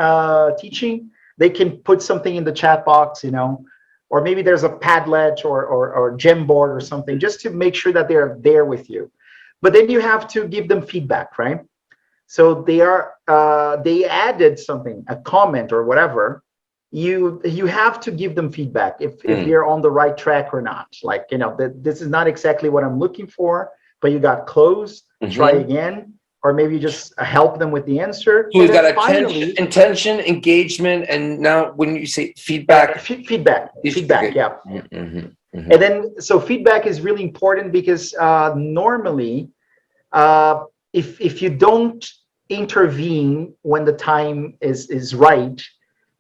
teaching, they can put something in the chat box, or maybe there's a Padlet or Jamboard or something, just to make sure that they're there with you. But then you have to give them feedback, right? So they added something, a comment or whatever. You have to give them feedback if they're on the right track or not. Like, this is not exactly what I'm looking for, but you got close, try again, or maybe you just help them with the answer. So we've got intention, engagement, and now when you say feedback. Feedback, yeah. And then, so feedback is really important because normally, if you don't intervene when the time is right,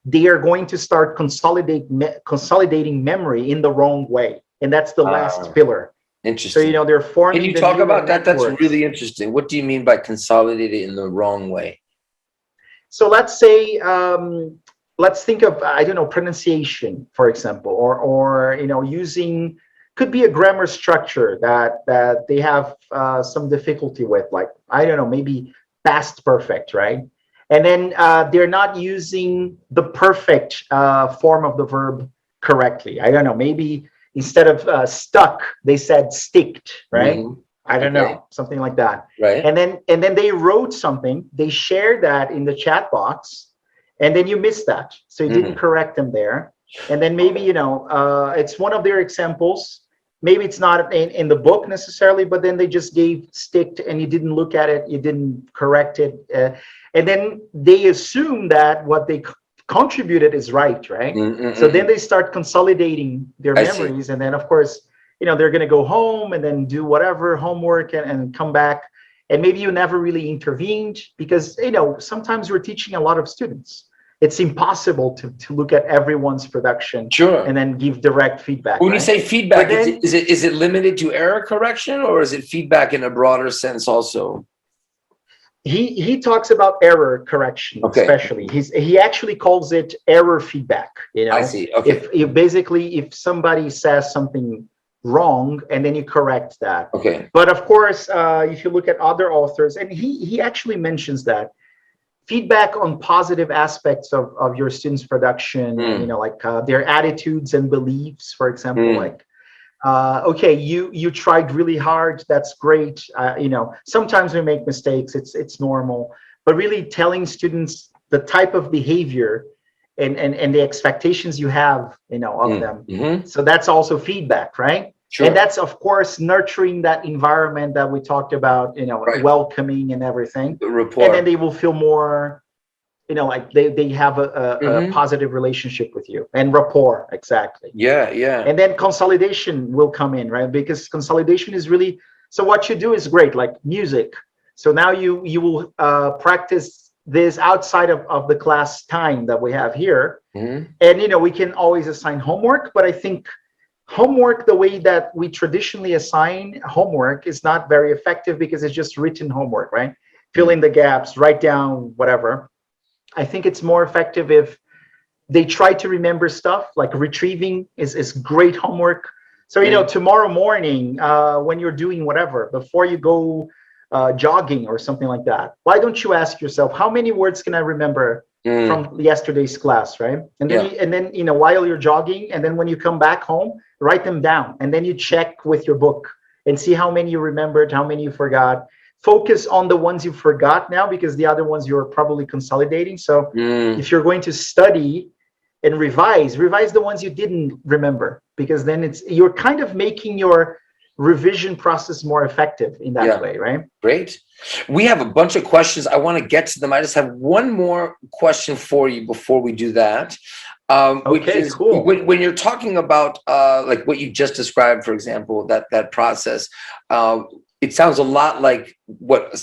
they are going to start consolidating memory in the wrong way. And that's the last pillar. Interesting. So, they're forming. Can you talk about that? That's really interesting. What do you mean by consolidated in the wrong way? So let's say, let's think of, I don't know, pronunciation, for example, or using, could be a grammar structure that they have some difficulty with, like, I don't know, maybe past perfect, right? And then they're not using the perfect form of the verb correctly. I don't know, maybe instead of stuck, they said sticked, right? I don't know, something like that. Right. And then they wrote something, they shared that in the chat box, and then you missed that. So you didn't correct them there. And then maybe, it's one of their examples. maybe it's not in the book necessarily, but then they just gave stick and you didn't look at it, you didn't correct it, and then they assume that what they contributed is right. So then they start consolidating their memories, and then of course, they're going to go home and then do whatever homework and come back, and maybe you never really intervened because sometimes we're teaching a lot of students. It's impossible to look at everyone's production and then give direct feedback. When you say feedback, is it limited to error correction, or is it feedback in a broader sense also? He talks about error correction, especially. He actually calls it error feedback. I see. Okay. If somebody says something wrong and then you correct that. Okay. But of course, if you look at other authors, and he actually mentions that feedback on positive aspects of your students' production, like their attitudes and beliefs, for example, like, okay, you tried really hard, that's great. Sometimes we make mistakes, it's normal, but really telling students the type of behavior and the expectations you have, of them. So that's also feedback, right? Sure. And that's, of course, nurturing that environment that we talked about, welcoming and everything. The rapport. And then they will feel more, like they have a positive relationship with you. And rapport, exactly. Yeah. And then consolidation will come in, right? Because consolidation is really, so what you do is great, like music. So now you will practice this outside of the class time that we have here. And, we can always assign homework, but I think homework, the way that we traditionally assign homework, is not very effective because it's just written homework, right? Fill in the gaps, write down whatever. I think it's more effective if they try to remember stuff, like retrieving is great homework. So, tomorrow morning, when you're doing whatever, before you go jogging or something like that, why don't you ask yourself, how many words can I remember from yesterday's class, right? And then, while you're jogging, and then when you come back home, write them down, and then you check with your book and see how many you remembered, how many you forgot. Focus on the ones you forgot now, because the other ones you're probably consolidating. So if you're going to study and revise the ones you didn't remember, because then you're kind of making your revision process more effective in that way, right? Great. We have a bunch of questions. I want to get to them. I just have one more question for you before we do that. Which is cool. When you're talking about like what you just described, for example, that process, it sounds a lot like what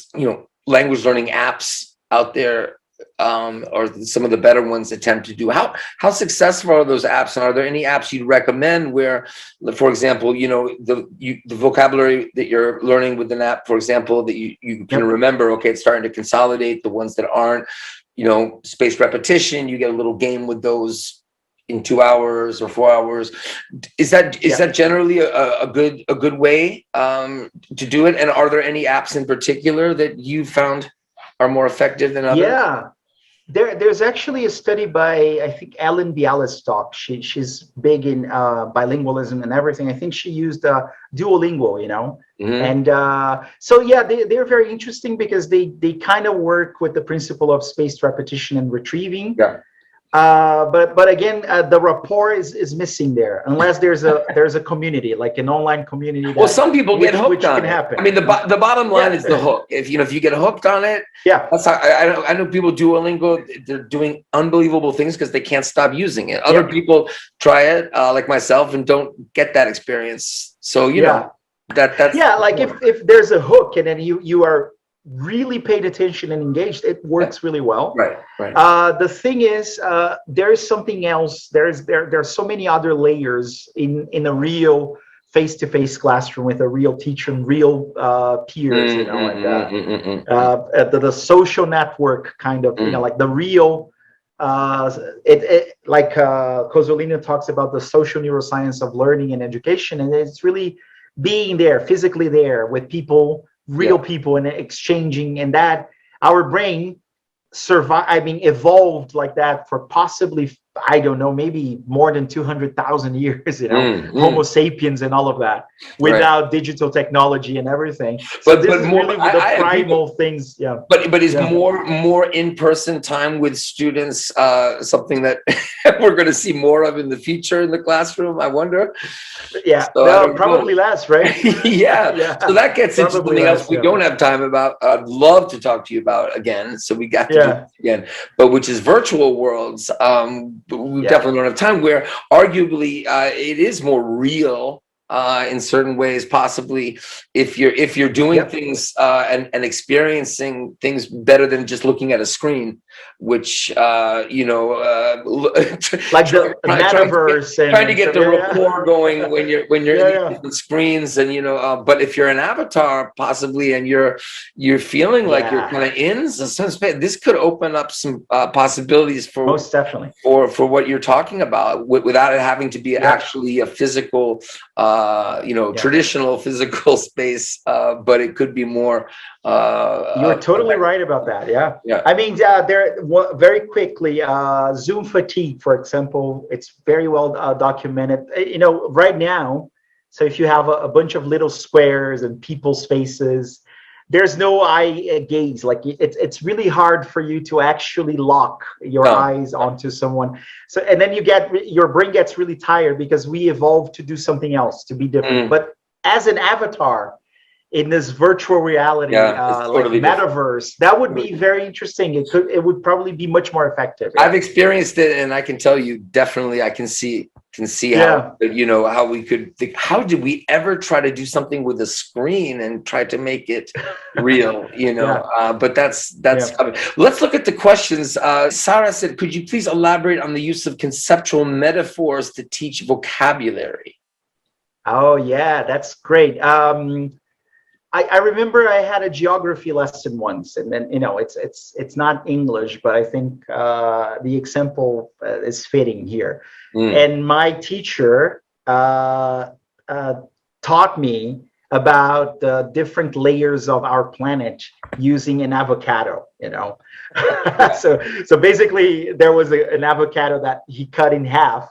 language learning apps out there, or some of the better ones, attempt to do. How successful are those apps, and are there any apps you'd recommend where, for example, the vocabulary that you're learning with an app, for example, that you can remember? Okay, it's starting to consolidate. The ones that aren't, spaced repetition, you get a little game with those in 2 hours or 4 hours. Is that generally a good way to do it? And are there any apps in particular that you found are more effective than others? Yeah, there's actually a study by, I think, Ellen Bialystok. She's big in bilingualism and everything. I think she used Duolingo, and so yeah, they're very interesting because they kind of work with the principle of spaced repetition and retrieving. But again, the rapport is missing there, unless there's a community, like an online community. Well, some people get hooked on it. Happen. I mean, the bottom line is the hook. If you get hooked on it, that's how I know people Duolingo. They're doing unbelievable things because they can't stop using it. Other people try it, like myself, and don't get that experience. So that's like if there's a hook and then you are really paid attention and engaged, it works really well. Right. The thing is, there is something else. There's so many other layers in a real face-to-face classroom with a real teacher and real peers, the social network kind of, like the real, like Consolidation talks about the social neuroscience of learning and education, and it's really being there, physically there with people, real people, and exchanging, and that our brain evolved like that for possibly I don't know, maybe more than 200,000 years, Homo sapiens and all of that, without digital technology and everything. So this is more, really the primal things. Yeah. But is more in-person time with students something that we're going to see more of in the future in the classroom, I wonder? Yeah, So probably less, right? yeah. So that gets into something else we don't have time about. I'd love to talk to you about again. So we got to do this again, but which is virtual worlds. We definitely don't have time, where arguably it is more real in certain ways, possibly if you're doing things and experiencing things better than just looking at a screen, which like the metaverse, trying to get the rapport going when you're in different screens, and but if you're an avatar possibly and you're feeling like you're kind of in some space, this could open up some possibilities for most definitely for what you're talking about without it having to be actually a physical traditional physical space, but it could be more. You're totally right about that. Yeah. I mean, very quickly, Zoom fatigue, for example, it's very well documented. Right now, so if you have a bunch of little squares and people's faces, there's no eye gaze. Like it's really hard for you to actually lock your eyes onto someone. So, and then your brain gets really tired because we evolved to do something else, to be different. But as an avatar in this virtual reality, totally like metaverse, that would be very interesting. It would probably be much more effective. I've experienced it, and I can tell you definitely I can see how how we could think, how did we ever try to do something with a screen and try to make it real, but that's coming. Let's look at the questions. Sarah said, could you please elaborate on the use of conceptual metaphors to teach vocabulary? Oh yeah, that's great. I remember I had a geography lesson once, and then it's not English, but I think the example is fitting here. And my teacher taught me about the different layers of our planet using an avocado. So basically, there was an avocado that he cut in half,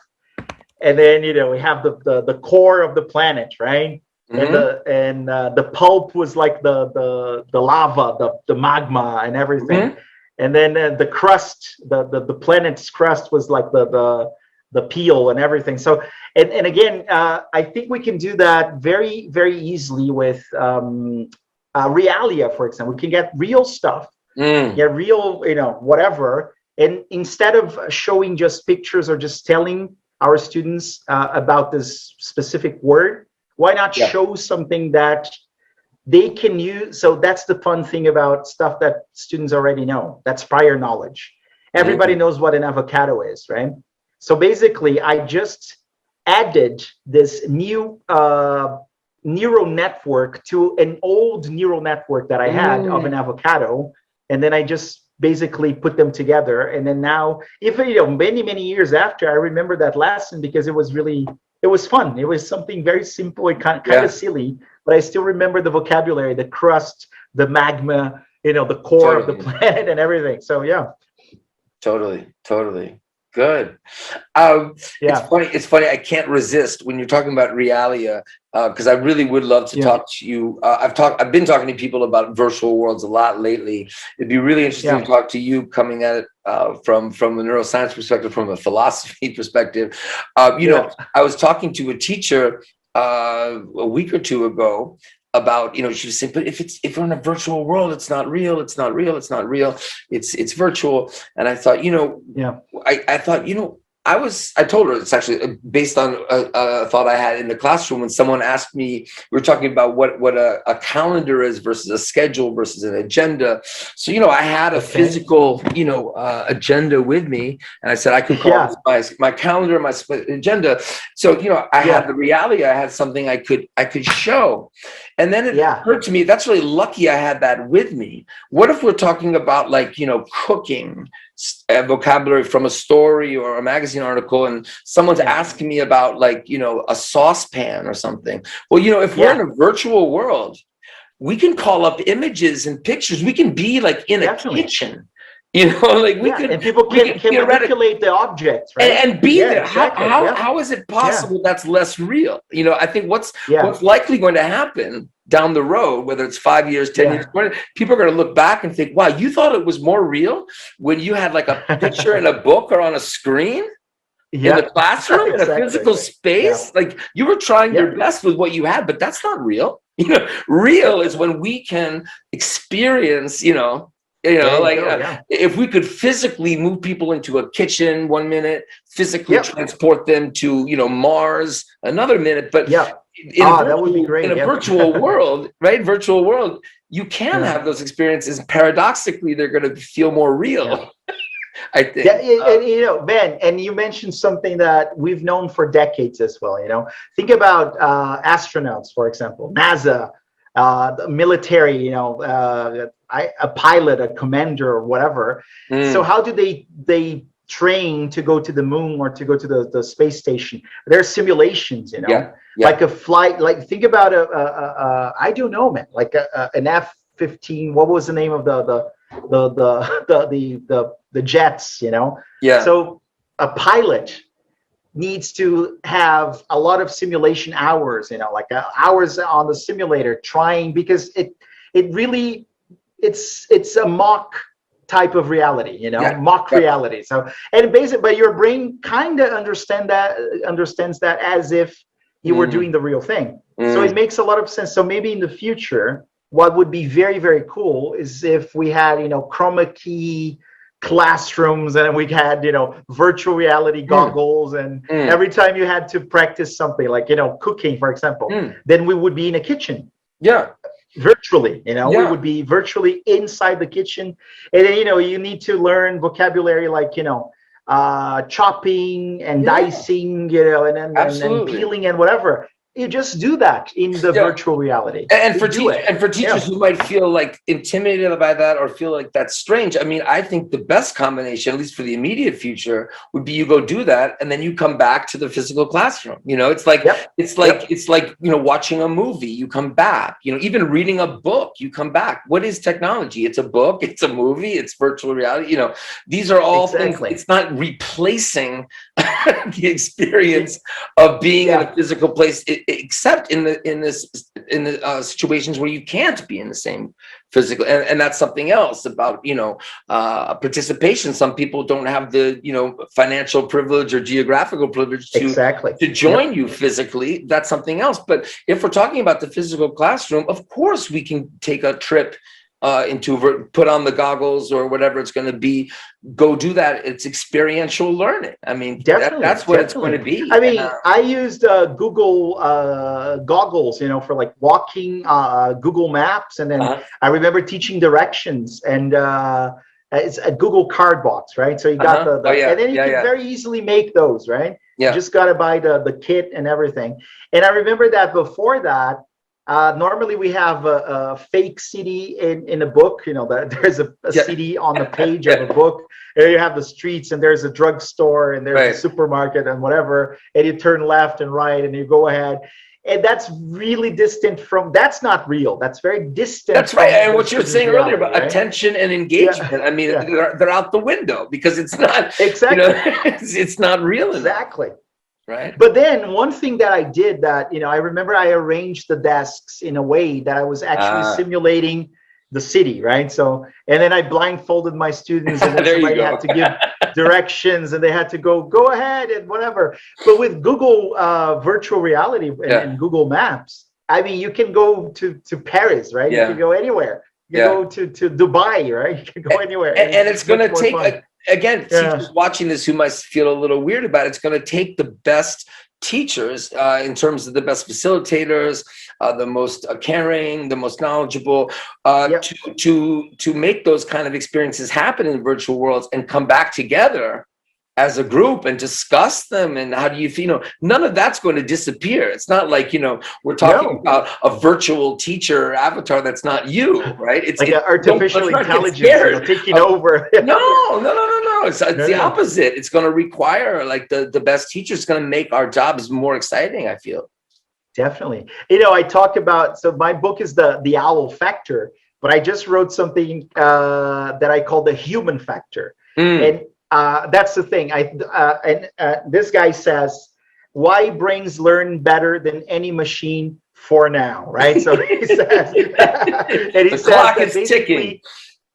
and then we have the core of the planet, right? And the pulp was like the lava, the magma and everything. And then the crust, the planet's crust was like the peel and everything. So and again, I think we can do that very, very easily with realia, for example. We can get real stuff, get real, whatever. And instead of showing just pictures or just telling our students about this specific word, why not show something that they can use? So that's the fun thing about stuff that students already know. That's prior knowledge. Everybody knows what an avocado is, right? So basically, I just added this new neural network to an old neural network that I had of an avocado. And then I just basically put them together. And then now, many, many years after, I remember that lesson because it was fun. It was something very simple and kind of silly, but I still remember the vocabulary, the crust, the magma, the core of the planet and everything. So yeah. Totally. Good. It's funny. I can't resist when you're talking about realia, because I really would love to talk to you. I've been talking to people about virtual worlds a lot lately. It'd be really interesting to talk to you coming at it from a neuroscience perspective, from a philosophy perspective. I was talking to a teacher a week or two ago about, she was saying, but if we're in a virtual world, it's not real, it's virtual. And I thought, I told her it's actually based on a thought I had in the classroom when someone asked me, we were talking about what a calendar is versus a schedule versus an agenda. So, I had a physical, agenda with me, and I said I could call this my calendar, my agenda. So, I had the reality, I had something I could show. And then it occurred to me, that's really lucky I had that with me. What if we're talking about cooking, vocabulary from a story or a magazine article, and someone's asking me about a saucepan or something? Well, if we're in a virtual world, we can call up images and pictures. We can be in a kitchen, Like we could, and people we can manipulate the objects, right? and be there. Exactly. How is it possible that's less real? I think what's likely going to happen down the road, whether it's 5 years, 10 years, people are going to look back and think, wow, you thought it was more real when you had like a picture in a book or on a screen in the classroom, in a physical space. Like you were trying your best with what you had, but that's not real. Real is when we can experience, if we could physically move people into a kitchen 1 minute, physically transport them to, Mars another minute, but that would be great. In a virtual world, right? Virtual world, you can have those experiences. Paradoxically, they're going to feel more real. I think. And Ben, and you mentioned something that we've known for decades as well. Think about astronauts, for example, NASA, the military. A pilot, a commander, or whatever. So how do they train to go to the moon or to go to the space station? There's simulations, like a flight. Like think about I don't know, man, like an F-15. What was the name of the jets? So a pilot needs to have a lot of simulation hours, like hours on the simulator trying, because it really it's a mock type of reality, mock reality. So, and basically, but your brain kind of understands that as if you were doing the real thing. So it makes a lot of sense. So maybe in the future, what would be very, very cool is if we had, chroma key classrooms, and we had, virtual reality goggles, and every time you had to practice something like, cooking, for example, then we would be in a kitchen. Virtually, we would be virtually inside the kitchen, and then, you need to learn vocabulary like, chopping and dicing, and then peeling and whatever. You just do that in the virtual reality. And for teachers who might feel like intimidated by that or feel like that's strange, I mean, I think the best combination, at least for the immediate future, would be you go do that and then you come back to the physical classroom. It's like watching a movie, you come back. Even reading a book, you come back. What is technology? It's a book, it's a movie, it's virtual reality. These are all things. It's not replacing the experience of being in a physical place, except in the situations where you can't be in the same physical, and that's something else about participation. Some people don't have the financial privilege or geographical privilege to join you physically. That's something else. But if we're talking about the physical classroom, of course we can take a trip put on the goggles or whatever it's going to be, go do that. It's experiential learning. I mean, that's what it's going to be. I mean, I used Google goggles, for like walking, Google Maps, and then I remember teaching directions, and it's a Google card box, right? So you got and then you can very easily make those, right? You just got to buy the kit and everything. And I remember that before that, normally we have a fake CD in a book, that there's a CD on the page of a book. There you have the streets, and there's a drugstore, and there's a supermarket and whatever, and you turn left and right and you go ahead. And that's really distant from, that's not real. That's very distant. That's right. And what you were saying earlier about attention and engagement, I mean, they're out the window because it's not, it's not real. Exactly. Right. But then one thing that I did that, I remember I arranged the desks in a way that I was actually simulating the city, right? So, and then I blindfolded my students, and then somebody had to give directions, and they had to go ahead and whatever. But with Google virtual reality and Google Maps, I mean, you can go to Paris, right? You can go anywhere. You can go to Dubai, right? You can go anywhere. And it's going to take again, teachers watching this who might feel a little weird about it, it's going to take the best teachers in terms of the best facilitators, the most caring, the most knowledgeable, to make those kind of experiences happen in virtual worlds and come back together as a group and discuss them. And how do you feel? None of that's going to disappear. It's not like, we're talking about a virtual teacher avatar that's not you, right? It's like artificial intelligence taking over. No. It's the opposite. It's going to require like the best teachers. It's going to make our jobs more exciting, I feel. Definitely. I talk about, so my book is the owl factor. but I just wrote something that I call the human factor. Mm. And that's the thing. This guy says, why brains learn better than any machine for now, right? So he says, and he The says clock that is basically, ticking.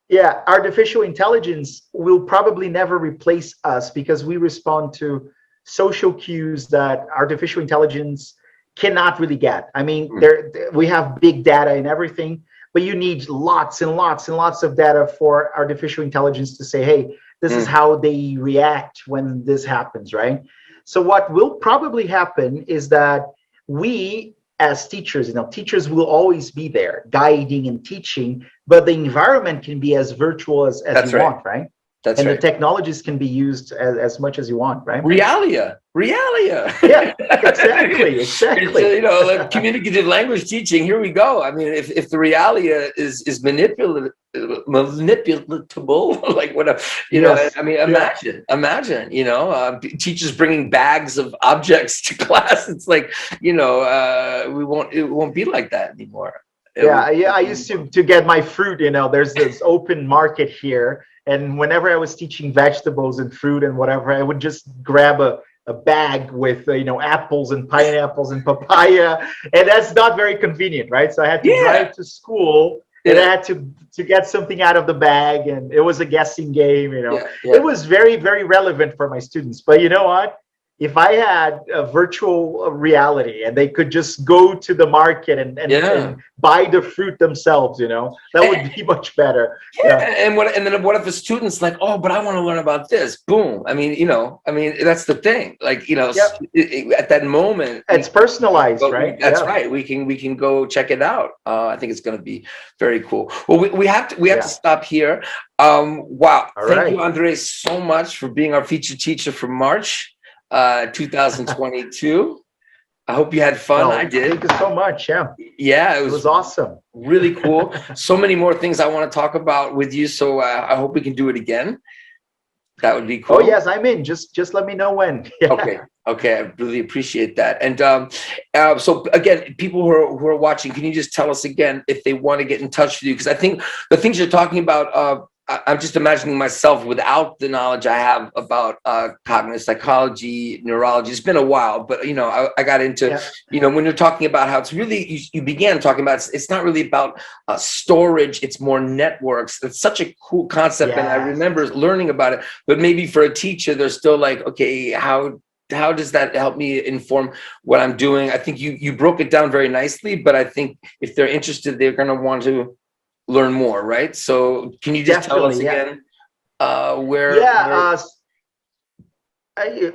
yeah, artificial intelligence will probably never replace us because we respond to social cues that artificial intelligence cannot really get. I mean, we have big data and everything, but you need lots and lots and lots of data for artificial intelligence to say, hey, this is how they react when this happens, right? So what will probably happen is that we as teachers, teachers will always be there guiding and teaching, but the environment can be as virtual as you want, right? That's and right. the technologies can be used as much as you want, right? Realia. Yeah, exactly. It's, like communicative language teaching. Here we go. I mean, if the realia is manipulatable, like whatever, Yes. I mean, imagine, teachers bringing bags of objects to class. It's like, it won't be like that anymore. I used to get my fruit, there's this open market here. And whenever I was teaching vegetables and fruit and whatever, I would just grab a bag with, apples and pineapples and papaya. And that's not very convenient, right? So I had to drive to school and I had to get something out of the bag. And it was a guessing game, It was very, very relevant for my students. But you know what? If I had a virtual reality and they could just go to the market and buy the fruit themselves, that would be much better. And then what if a student's like, oh, but I want to learn about this? Boom. I mean, that's the thing. Like, at that moment, it's personalized, right? That's right. We can go check it out. I think it's going to be very cool. Well, we have to stop here. Wow. Thank you, André, so much for being our featured teacher for March 2022. I hope you had fun. I did. Thank you so much. Yeah, it was awesome. Really cool. So many more things I want to talk about with you. So I hope we can do it again. That would be cool. Oh yes, I'm in. Just let me know when. Okay. I really appreciate that. And so again, people who are watching, can you just tell us again if they want to get in touch with you? Because I think the things you're talking about, I'm just imagining myself without the knowledge I have about cognitive psychology, neurology. It's been a while, but I got into when you're talking about how it's really you began talking about it's not really about storage, it's more networks. It's such a cool concept, and I remember learning about it. But maybe for a teacher, they're still like, okay, how does that help me inform what I'm doing? I think you broke it down very nicely, but I think if they're interested, they're going to want to learn more, right? So can you just tell us again where?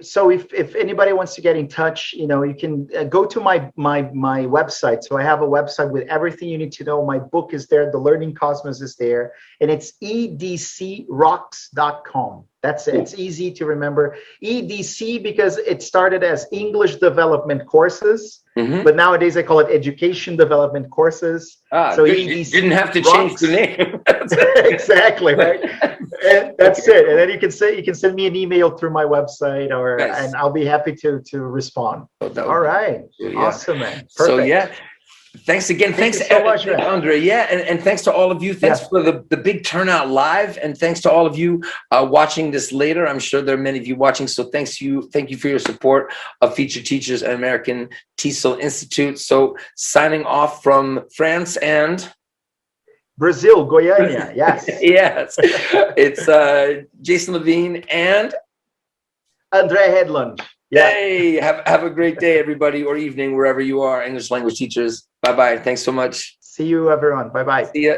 So if anybody wants to get in touch, you can go to my website. So I have a website with everything you need to know. My book is there. The Learning Cosmos is there, and it's edcrocks.com. That's it. It's easy to remember. EDC because it started as English Development Courses, but nowadays I call it Education Development Courses. So EDC you didn't have to change the name. Exactly, right? And that's it. And then you can send me an email through my website, and I'll be happy to respond. All right, awesome, man. Perfect. So thanks again. Thanks so much, André. And thanks to all of you. Thanks for the big turnout live, and thanks to all of you watching this later. I'm sure there are many of you watching. So thank you for your support of Featured Teachers and American TESOL Institute. So signing off from France and Brazil, Goiânia. Yes. Yes. It's Jason Levine and André Hedlund. Hey, have a great day, everybody, or evening, wherever you are, English language teachers. Bye-bye. Thanks so much. See you, everyone. Bye-bye. See ya.